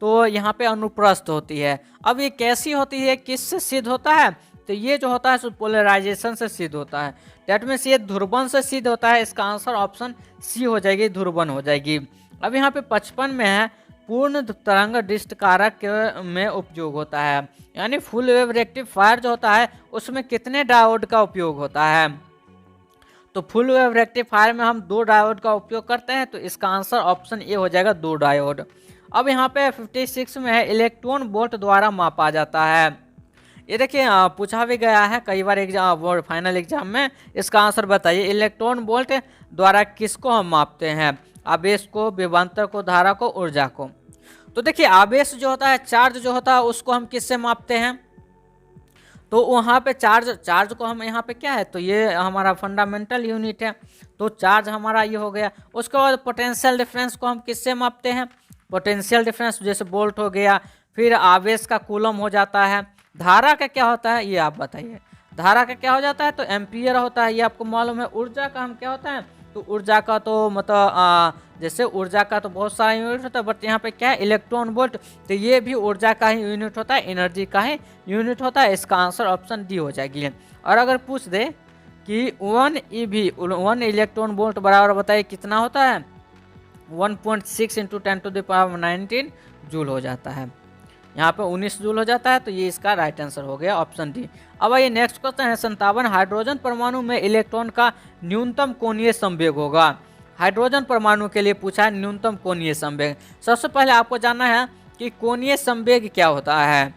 तो यहाँ पे अनुप्रस्थ होती है। अब ये कैसी होती है, किससे सिद्ध होता है, तो ये जो होता है पोलराइजेशन से सिद्ध होता है। डेट मीन्स ये ध्रुवन से सिद्ध होता है। इसका आंसर ऑप्शन सी हो जाएगी, ध्रुवन हो जाएगी। अब यहाँ पे 55 में है, पूर्ण तरंग दृष्टि कारक में उपयोग होता है, यानी फुल वेव रेक्टिफायर जो होता है उसमें कितने डायोड का उपयोग होता है। तो फुल वेव रेक्टिफायर में हम 2 डायोड का उपयोग करते हैं। तो इसका आंसर ऑप्शन ए हो जाएगा, 2 डायोड। अब यहाँ पे 56 में है, इलेक्ट्रॉन वोल्ट द्वारा मापा जाता है। ये देखिए पूछा भी गया है कई बार एग्जाम, फाइनल एग्जाम में। इसका आंसर बताइए, इलेक्ट्रॉन वोल्ट द्वारा किसको हम मापते हैं, आवेश को, विभवांतर को, धारा को, ऊर्जा को। तो देखिए आवेश जो होता है, चार्ज जो होता है, उसको हम किससे मापते हैं, तो वहाँ पे चार्ज को हम यहाँ पे क्या है, तो ये हमारा फंडामेंटल यूनिट है। तो चार्ज हमारा ये हो गया। उसके बाद पोटेंशियल डिफरेंस को हम किससे मापते हैं, पोटेंशियल डिफरेंस जैसे वोल्ट हो गया। फिर आवेश का कूलम हो जाता है। धारा का क्या होता है, ये आप बताइए। धारा का क्या हो जाता है, तो एम्पियर होता है, ये आपको मालूम है। ऊर्जा का हम क्या होता है, तो ऊर्जा का तो मतलब जैसे ऊर्जा का तो बहुत सारा यूनिट होता है, बट यहाँ पे क्या है, इलेक्ट्रॉन वोल्ट, तो ये भी ऊर्जा का ही यूनिट होता है, एनर्जी का ही यूनिट होता है। इसका आंसर ऑप्शन डी हो जाएगी। और अगर पूछ दे कि 1 EV 1 इलेक्ट्रॉन वोल्ट बराबर बताइए कितना होता है, 1.6 × 10⁻19 जूल हो जाता है। यहाँ पे 19 जूल हो जाता है। तो ये इसका राइट आंसर हो गया, ऑप्शन डी। अब आइए नेक्स्ट क्वेश्चन है। 57 हाइड्रोजन परमाणु में इलेक्ट्रॉन का न्यूनतम कोणीय संवेग होगा। हाइड्रोजन परमाणु के लिए पूछा है न्यूनतम कोणीय संवेग। सबसे पहले आपको जानना है कि कोणीय संवेग क्या होता है,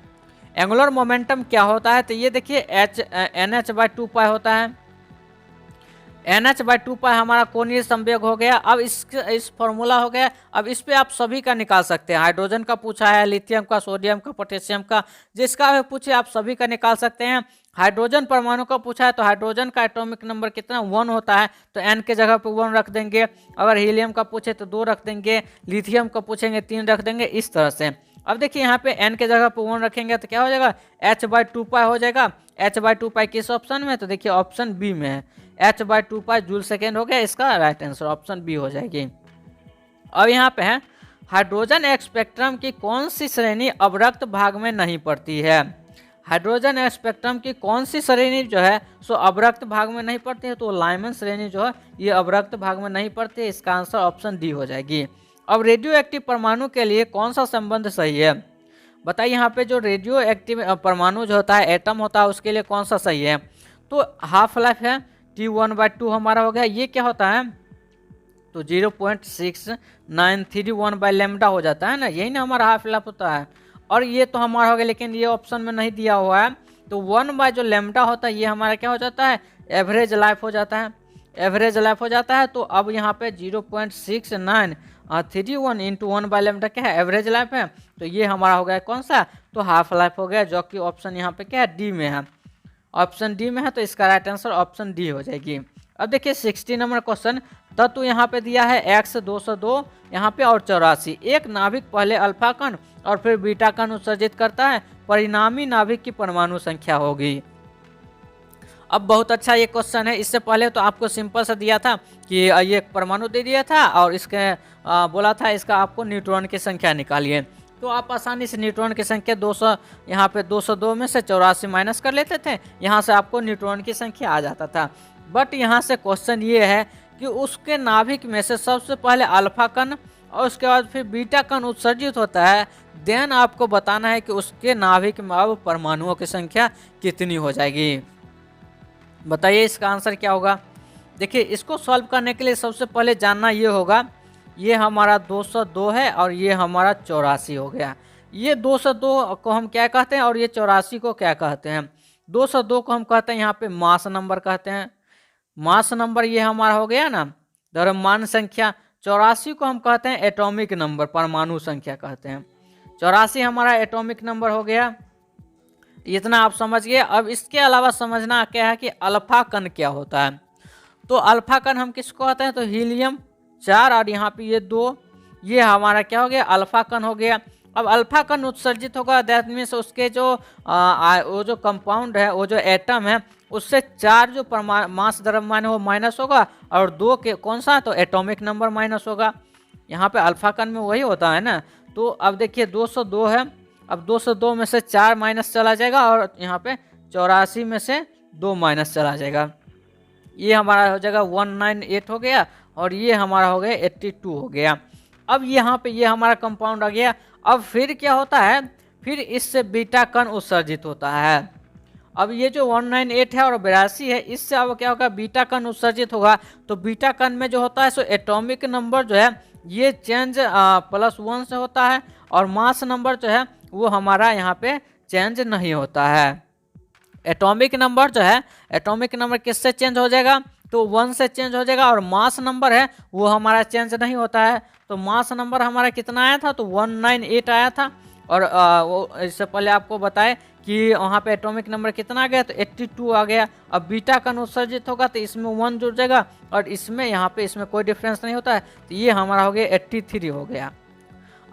एंगुलर मोमेंटम क्या होता है। तो ये देखिए NH/2π होता है। NH/2π हमारा कोणीय संवेग हो गया। अब इस फॉर्मूला हो गया। अब इस पे आप सभी का निकाल सकते हैं। हाइड्रोजन का पूछा है, लिथियम का, सोडियम का, पोटेशियम का, जिसका भी पूछे आप सभी का निकाल सकते हैं। हाइड्रोजन परमाणु का पूछा है, तो हाइड्रोजन का एटॉमिक नंबर कितना, 1 होता है, तो N के जगह पे 1 रख देंगे। अगर हीलियम का पूछे तो 2 रख देंगे, लिथियम का पूछेंगे 3 रख देंगे, इस तरह से। अब देखिए यहाँ पे n के जगह पे 1 रखेंगे तो क्या हो जाएगा, h/2 हो जाएगा। h/2 किस ऑप्शन में, तो देखिए ऑप्शन बी में है, h/2 जूल सेकेंड हो गया, इसका राइट आंसर ऑप्शन बी हो जाएगी। अब यहाँ पे है हाइड्रोजन स्पेक्ट्रम की कौन सी श्रेणी अवरक्त भाग में नहीं पड़ती है। हाइड्रोजन स्पेक्ट्रम की कौन सी श्रेणी जो है सो अवरक्त भाग में नहीं पड़ती है, तो लाइमन श्रेणी जो है ये अवरक्त भाग में नहीं पड़ती है, इसका आंसर ऑप्शन डी हो जाएगी। अब रेडियो एक्टिव परमाणु के लिए कौन सा संबंध सही है, बताइए। यहाँ पे जो रेडियो एक्टिव परमाणु जो होता है, एटम होता है, उसके लिए कौन सा सही है, तो हाफ लाइफ है T1/2 हमारा हो गया। ये क्या होता है, तो 0.6931 बाई लेमडा हो जाता है ना, यही ना हमारा हाफ लाइफ होता है। और ये तो हमारा हो गया, लेकिन ये ऑप्शन में नहीं दिया हुआ है, तो 1 बाय जो लेमडा होता है ये हमारा क्या हो जाता है, एवरेज लाइफ हो जाता है, एवरेज लाइफ हो जाता है। तो अब यहाँ पे 0.6931 इंटू 1 बाय लेमडा क्या है, एवरेज लाइफ है, तो ये हमारा हो गया कौन सा, तो हाफ लाइफ हो गया, जो कि ऑप्शन यहाँ पे क्या है, डी में है, ऑप्शन डी में है, तो इसका राइट आंसर ऑप्शन डी हो जाएगी। अब देखिए 60 नंबर क्वेश्चन, तत्व यहाँ पे दिया है X202 यहाँ पे और 84। एक नाभिक पहले अल्फा कण और फिर बीटा कण उत्सर्जित करता है, परिणामी नाभिक की परमाणु संख्या होगी। अब बहुत अच्छा ये क्वेश्चन है, इससे पहले तो आपको सिंपल सा दिया था कि ये परमाणु दे दिया था और इसके बोला था इसका आपको न्यूट्रॉन की संख्या निकालिए, तो आप आसानी से न्यूट्रॉन की संख्या 200 यहाँ पे 202 में से 84 माइनस कर लेते थे, यहाँ से आपको न्यूट्रॉन की संख्या आ जाता था। बट यहाँ से क्वेश्चन ये है कि उसके नाभिक में से सबसे पहले अल्फा कण और उसके बाद फिर बीटा कण उत्सर्जित होता है, देन आपको बताना है कि उसके नाभिक में अब परमाणुओं की संख्या कितनी हो जाएगी। बताइए इसका आंसर क्या होगा। देखिए इसको सॉल्व करने के लिए सबसे पहले जानना ये होगा, ये हमारा 202 है और ये हमारा 84 हो गया। ये 202 को हम क्या कहते हैं और ये 84 को क्या कहते हैं, 202 को हम कहते हैं यहाँ पे मास नंबर कहते हैं, मास नंबर ये हमारा हो गया ना, द्रव्यमान संख्या। 84 को हम कहते हैं एटॉमिक नंबर, परमाणु संख्या कहते हैं। 84 हमारा एटॉमिक नंबर हो गया, इतना आप समझ गए। अब इसके अलावा समझना क्या है कि अल्फा कण क्या होता है, तो अल्फा कण हम किसको कहते हैं, तो हीलियम 4 और यहाँ पे ये 2, ये हमारा क्या हो गया, अल्फा कण हो गया। अब अल्फा कण उत्सर्जित होगा, दैट मीन्स उसके जो वो जो कंपाउंड है, वो जो एटम है, उससे 4 जो मास द्रव्यमान है वो माइनस होगा और 2 के कौन सा, तो एटॉमिक नंबर माइनस होगा। यहाँ पे अल्फा कण में वही होता है ना। तो अब देखिए 202 है, अब 202 में से 4 माइनस चला जाएगा और यहाँ पे 84 में से 2 माइनस चला जाएगा, ये हमारा हो जाएगा 198 हो गया और ये हमारा हो गया 82 हो गया। अब यहाँ पे ये हमारा कंपाउंड आ गया। अब फिर क्या होता है, फिर इससे बीटा कण उत्सर्जित होता है। अब ये जो 198 है और 82 है, इससे अब क्या होगा, बीटा कण उत्सर्जित होगा। तो बीटा कण में जो होता है सो एटॉमिक नंबर जो है ये चेंज +1 से होता है और मास नंबर जो है वो हमारा यहाँ पे चेंज नहीं होता है। एटॉमिक नंबर जो है, एटॉमिक नंबर किससे चेंज हो जाएगा, तो 1 से चेंज हो जाएगा और मास नंबर है वो हमारा चेंज नहीं होता है। तो मास नंबर हमारा कितना आया था, तो 198 आया था और वो इससे पहले आपको बताए कि वहाँ पे एटॉमिक नंबर कितना आ गया, तो 82 आ गया। अब बीटा कण उत्सर्जित होगा तो इसमें 1 जुड़ जाएगा और इसमें यहाँ पे इसमें कोई डिफरेंस नहीं होता है, तो ये हमारा हो गया 83 हो गया।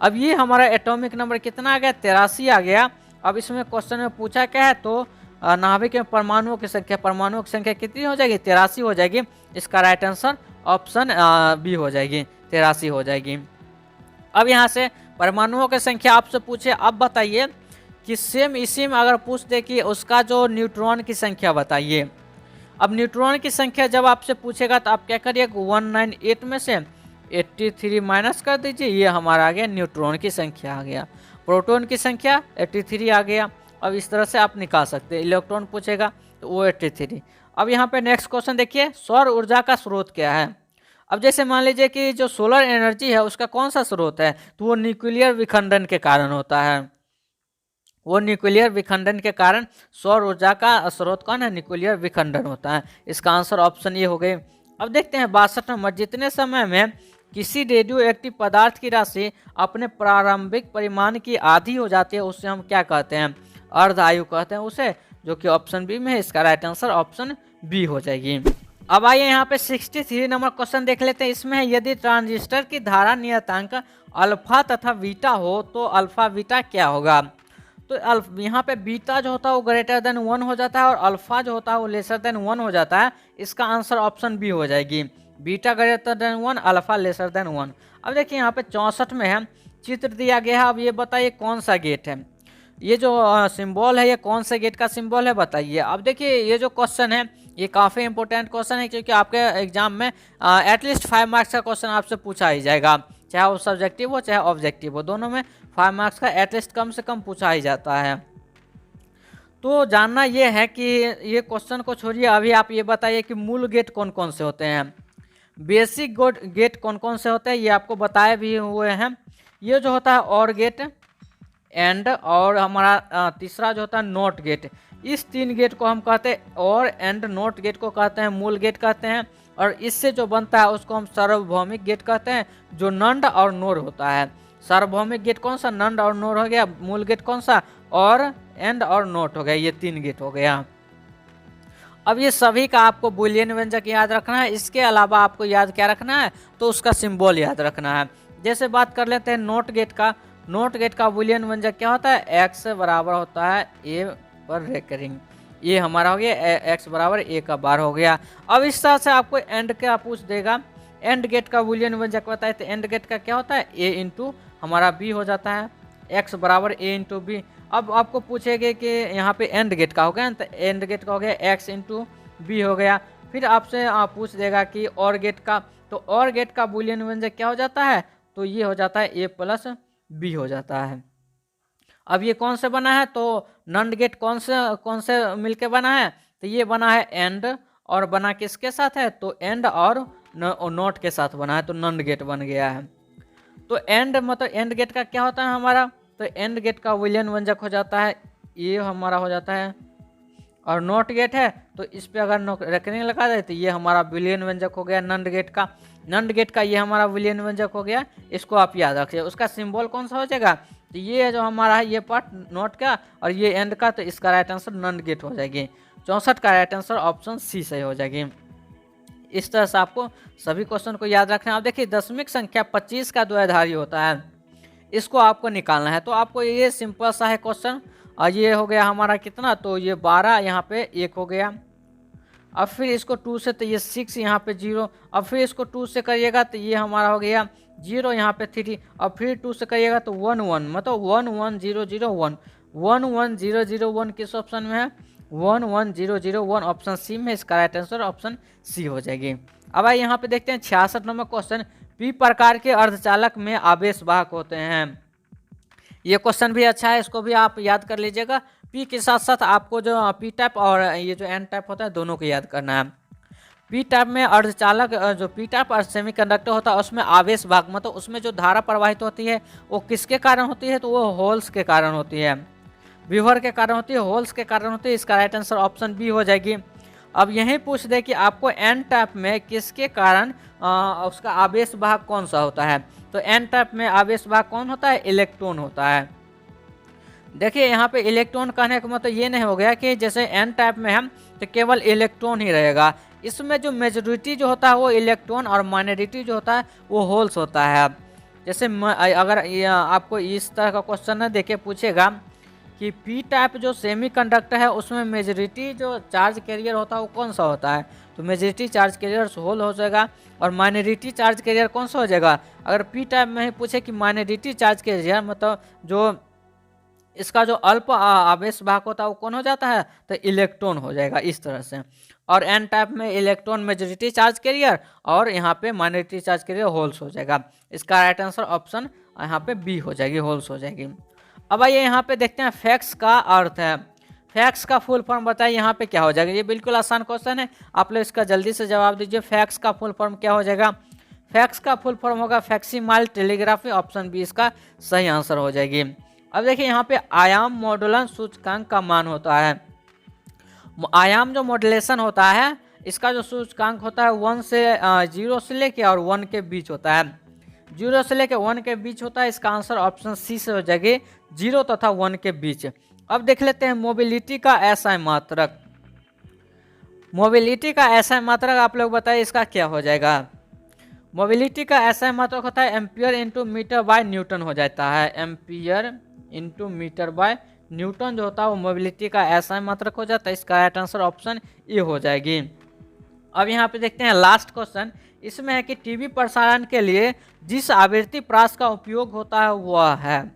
अब ये हमारा एटॉमिक नंबर कितना आ गया, 83 आ गया। अब इसमें क्वेश्चन में पूछा क्या है, तो नाभिक में परमाणुओं की संख्या कितनी हो जाएगी, 83 हो जाएगी। इसका राइट आंसर ऑप्शन बी हो जाएगी, 83 हो जाएगी। अब यहाँ से परमाणुओं की संख्या आपसे पूछे, अब बताइए कि सेम इसी में अगर पूछ दे कि उसका जो न्यूट्रॉन की संख्या बताइए। अब न्यूट्रॉन की संख्या जब आपसे पूछेगा तो आप क्या करिए, 198 में से 83 माइनस कर दीजिए, ये हमारा आ गया न्यूट्रॉन की संख्या आ गया। प्रोटॉन की संख्या 83 आ गया। अब इस तरह से आप निकाल सकते हैं। इलेक्ट्रॉन पूछेगा तो वो 83। अब यहाँ पे नेक्स्ट क्वेश्चन देखिए, सौर ऊर्जा का स्रोत क्या है। अब जैसे मान लीजिए कि जो सोलर एनर्जी है उसका कौन सा स्रोत है, तो वो न्यूक्लियर विखंडन के कारण होता है। वो न्यूक्लियर विखंडन के कारण सौर ऊर्जा का स्रोत कौन है, न्यूक्लियर विखंडन होता है। इसका आंसर ऑप्शन ये हो गए। अब देखते हैं 62 नंबर, जितने समय में किसी रेडियो एक्टिव पदार्थ की राशि अपने प्रारंभिक परिमाण की आधी हो जाती है उससे हम क्या कहते हैं, अर्ध आयु कहते हैं उसे, जो कि ऑप्शन बी में है। इसका राइट आंसर ऑप्शन बी हो जाएगी। अब आइए यहाँ पे 63 नंबर क्वेश्चन देख लेते हैं। इसमें है यदि ट्रांजिस्टर की धारा नियतांक अल्फा तथा बीटा हो तो अल्फा बीटा क्या होगा। तो यहाँ पे बीटा जो होता है वो ग्रेटर देन 1 हो जाता है और अल्फा जो होता है वो लेसर देन 1 हो जाता है। इसका आंसर ऑप्शन बी हो जाएगी, beta greater than 1 alpha lesser than 1। अब देखिए यहाँ पे 64 में है चित्र दिया गया है। अब ये बताइए कौन सा गेट है, ये जो सिंबल है ये कौन से गेट का सिंबल है बताइए। अब देखिए ये जो क्वेश्चन है ये काफ़ी इंपॉर्टेंट क्वेश्चन है, क्योंकि आपके एग्जाम में एटलीस्ट 5 मार्क्स का क्वेश्चन आपसे पूछा ही जाएगा, चाहे वो सब्जेक्टिव हो चाहे ऑब्जेक्टिव हो, दोनों में 5 मार्क्स का एटलीस्ट कम से कम पूछा ही जाता है। तो जानना ये है कि ये क्वेश्चन को छोड़िए, अभी आप ये बताइए कि मूल गेट कौन कौन से होते हैं, बेसिक गेट कौन कौन से होते हैं, ये आपको बताए भी हुए हैं। ये जो होता है और गेट एंड, और हमारा तीसरा जो होता है नोट गेट, इस 3 गेट को हम कहते हैं और एंड नोट गेट को कहते हैं मूल गेट कहते हैं, और इससे जो बनता है उसको हम सार्वभौमिक गेट कहते हैं, जो नंड और नोर होता है। सार्वभौमिक गेट कौन सा, नंड और नोर हो गया। मूल गेट कौन सा, और एंड और नोट हो गया। ये 3 गेट हो गया। अब ये सभी का आपको बुलियन व्यंजक याद रखना है। इसके अलावा आपको याद क्या रखना है, तो उसका सिंबल याद रखना है। जैसे बात कर लेते हैं नोट गेट का। नोट गेट का बुलियन व्यंजक क्या होता है, एक्स बराबर होता है ए पर रेकरिंग। ये हमारा हो गया एक्स बराबर ए का बार हो गया। अब इस तरह से आपको एंड का पूछ देगा, एंड गेट का बुलियन व्यंजक बताए, तो एंड गेट का क्या होता है, ए इंटू हमारा बी हो जाता है, एक्स बराबर ए इंटू बी। अब आपको पूछेंगे कि यहाँ पे एंड गेट का हो गया, तो एंड गेट का हो गया एक्स इंटू बी हो गया। फिर आपसे पूछ देगा कि और गेट का, तो और गेट का बुलियन व्यंजक क्या हो जाता है, तो ये हो जाता है ए प्लस बी हो जाता है। अब ये कौन से बना है, तो नंड गेट कौन से मिलके बना है, तो ये बना है एंड, और बना किसके साथ है, तो एंड और नोट के साथ बना है, तो नंड गेट बन गया है। तो एंड मतलब एंड गेट का क्या होता है हमारा, तो एंड गेट का बुलियन व्यंजक हो जाता है ये हमारा हो जाता है, और नोट गेट है तो इस पे अगर रेकरिंग लगा दे तो ये हमारा बुलियन व्यंजक हो गया नंड गेट का। नंड गेट का ये हमारा बुलियन व्यंजक हो गया, इसको आप याद रखिए। उसका सिंबल कौन सा हो जाएगा, तो ये जो हमारा है ये पार्ट नोट का और ये एंड का, तो इसका राइट आंसर नंड गेट हो जाएगी। 64 का राइट आंसर ऑप्शन सी सही हो जाएगी। इस तरह से आपको सभी क्वेश्चन को याद रखना है। आप देखिए दशमिक संख्या 25 का द्विआधारी होता है, इसको आपको निकालना है। तो आपको ये सिंपल सा है क्वेश्चन, और ये हो गया हमारा कितना, तो ये 12 यहाँ पे 1 हो गया। अब फिर इसको 2 से, तो ये 6 यहाँ पे 0। अब फिर इसको 2 से करिएगा तो ये हमारा हो गया 0 यहाँ पे 3। अब फिर 2 से करिएगा तो 1 1, मतलब 1 1 0 0 1, 1 1 0 0 1 किस ऑप्शन में है, 1 1 0 0 1 ऑप्शन सी में। इसका राइट आंसर ऑप्शन सी हो जाएगी। अब आइए यहाँ पे देखते हैं 66 नंबर क्वेश्चन। पी प्रकार के अर्धचालक में आवेश वाहक होते हैं। ये क्वेश्चन भी अच्छा है, इसको भी आप याद कर लीजिएगा। पी के साथ साथ आपको जो पी टाइप और ये जो एन टाइप होता है दोनों को याद करना है। पी टाइप में अर्धचालक, जो पी टाइप और सेमीकंडक्टर होता है उसमें आवेश वाहक मतलब उसमें जो धारा प्रवाहित होती है वो किसके कारण होती है, तो वो होल्स के कारण होती है, विभर के कारण होती है, होल्स के कारण होती है। इसका राइट आंसर ऑप्शन बी हो जाएगी। अब यहीं पूछ दे कि आपको एन टाइप में किसके कारण उसका आवेश वाहक कौन सा होता है, तो एन टाइप में आवेश वाहक कौन होता है, इलेक्ट्रॉन होता है। देखिए यहाँ पे इलेक्ट्रॉन कहने का मतलब ये नहीं हो गया कि जैसे एन टाइप में हम तो केवल इलेक्ट्रॉन ही रहेगा। इसमें जो मेजॉरिटी जो होता है वो इलेक्ट्रॉन और माइनॉरिटी जो होता है वो होल्स होता है। जैसे अगर आपको इस तरह का क्वेश्चन है देखिए पूछेगा कि पी टाइप जो सेमीकंडक्टर है उसमें मेजॉरिटी जो चार्ज कैरियर होता है वो कौन सा होता है, तो मेजॉरिटी चार्ज कैरियर होल हो जाएगा। और माइनॉरिटी चार्ज कैरियर कौन सा हो जाएगा, अगर पी टाइप में ही पूछे कि माइनॉरिटी चार्ज कैरियर मतलब जो इसका जो अल्प आवेश वाहक होता है वो कौन हो जाता है, तो इलेक्ट्रॉन हो जाएगा इस तरह से। और एन टाइप में इलेक्ट्रॉन मेजॉरिटी चार्ज कैरियर और यहाँ पे माइनॉरिटी चार्ज कैरियर होल्स हो जाएगा। इसका राइट आंसर ऑप्शन यहाँ पे बी हो जाएगी, होल्स हो जाएगी। अब आइए यहाँ पे देखते हैं फैक्स का अर्थ है। फैक्स का फुल फॉर्म बताइए यहाँ पे क्या हो जाएगा। ये बिल्कुल आसान क्वेश्चन है, आप लोग इसका जल्दी से जवाब दीजिए। फैक्स का फुल फॉर्म क्या हो जाएगा, फैक्स का फुल फॉर्म होगा फैक्सिमाइल टेलीग्राफी, ऑप्शन बी इसका सही आंसर हो जाएगी। अब देखिए यहाँ पे आयाम मॉडुलन सूचकांक का मान होता है। आयाम जो मॉड्यूलेशन होता है इसका जो सूचकांक होता है 1 से 0 से लेके और 1 के बीच होता है, 0 से लेके 1 के बीच होता है। इसका आंसर ऑप्शन सी से हो जाएगी, 0 तथा 1 के बीच। अब देख लेते हैं मोबिलिटी का एसआई मात्रक। मोबिलिटी का ऐसा मात्रक आप लोग बताइए इसका क्या हो जाएगा। मोबिलिटी का ऐसा मात्रक होता है ampere into metre by newton हो जाता है। Ampere into metre by newton जो होता है वो मोबिलिटी का ऐसा मात्रक हो जाता है। इसका राइट आंसर ऑप्शन ए हो जाएगी। अब यहाँ पे देखते हैं लास्ट क्वेश्चन। इसमें है कि टीवी प्रसारण के लिए जिस आवृत्ति प्रास का उपयोग होता है वह है।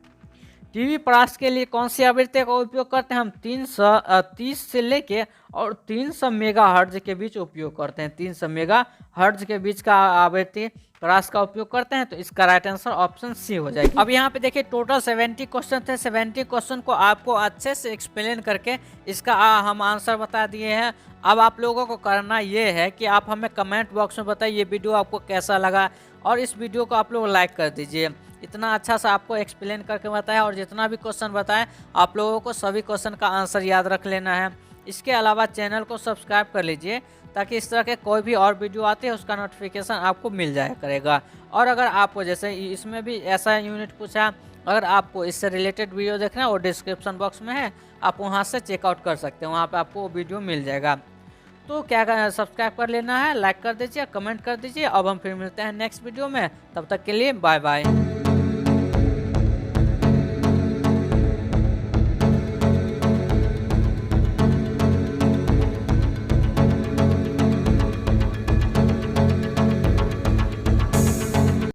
टीवी प्रास के लिए कौन सी आवृत्ति का उपयोग करते हैं हम 330 से लेके और 300 मेगा हर्ट्ज के बीच उपयोग करते हैं। 300 मेगा हर्ट्ज के बीच का आवृत्ति प्रास का उपयोग करते हैं। तो इसका राइट आंसर ऑप्शन सी हो जाएगी। अब यहाँ पे देखिए टोटल 70 क्वेश्चन थे। 70 क्वेश्चन को आपको अच्छे से एक्सप्लेन करके इसका हम आंसर बता दिए हैं। अब आप लोगों को करना ये है कि आप हमें कमेंट बॉक्स में बताइए ये वीडियो आपको कैसा लगा, और इस वीडियो को आप लोग लाइक कर दीजिए। इतना अच्छा सा आपको एक्सप्लेन करके बताया, और जितना भी क्वेश्चन बताएं आप लोगों को सभी क्वेश्चन का आंसर याद रख लेना है। इसके अलावा चैनल को सब्सक्राइब कर लीजिए ताकि इस तरह के कोई भी और वीडियो आते हैं उसका नोटिफिकेशन आपको मिल जाया करेगा। और अगर आपको जैसे इसमें भी ऐसा यूनिट पूछा, अगर आपको इससे रिलेटेड वीडियो देखना है वो डिस्क्रिप्शन बॉक्स में है, आप वहाँ से चेकआउट कर सकते हैं, वहाँ पर आपको वो वीडियो मिल जाएगा। तो क्या करना है, सब्सक्राइब कर लेना है, लाइक कर दीजिए, कमेंट कर दीजिए। अब हम फिर मिलते हैं नेक्स्ट वीडियो में, तब तक के लिए बाय बाय।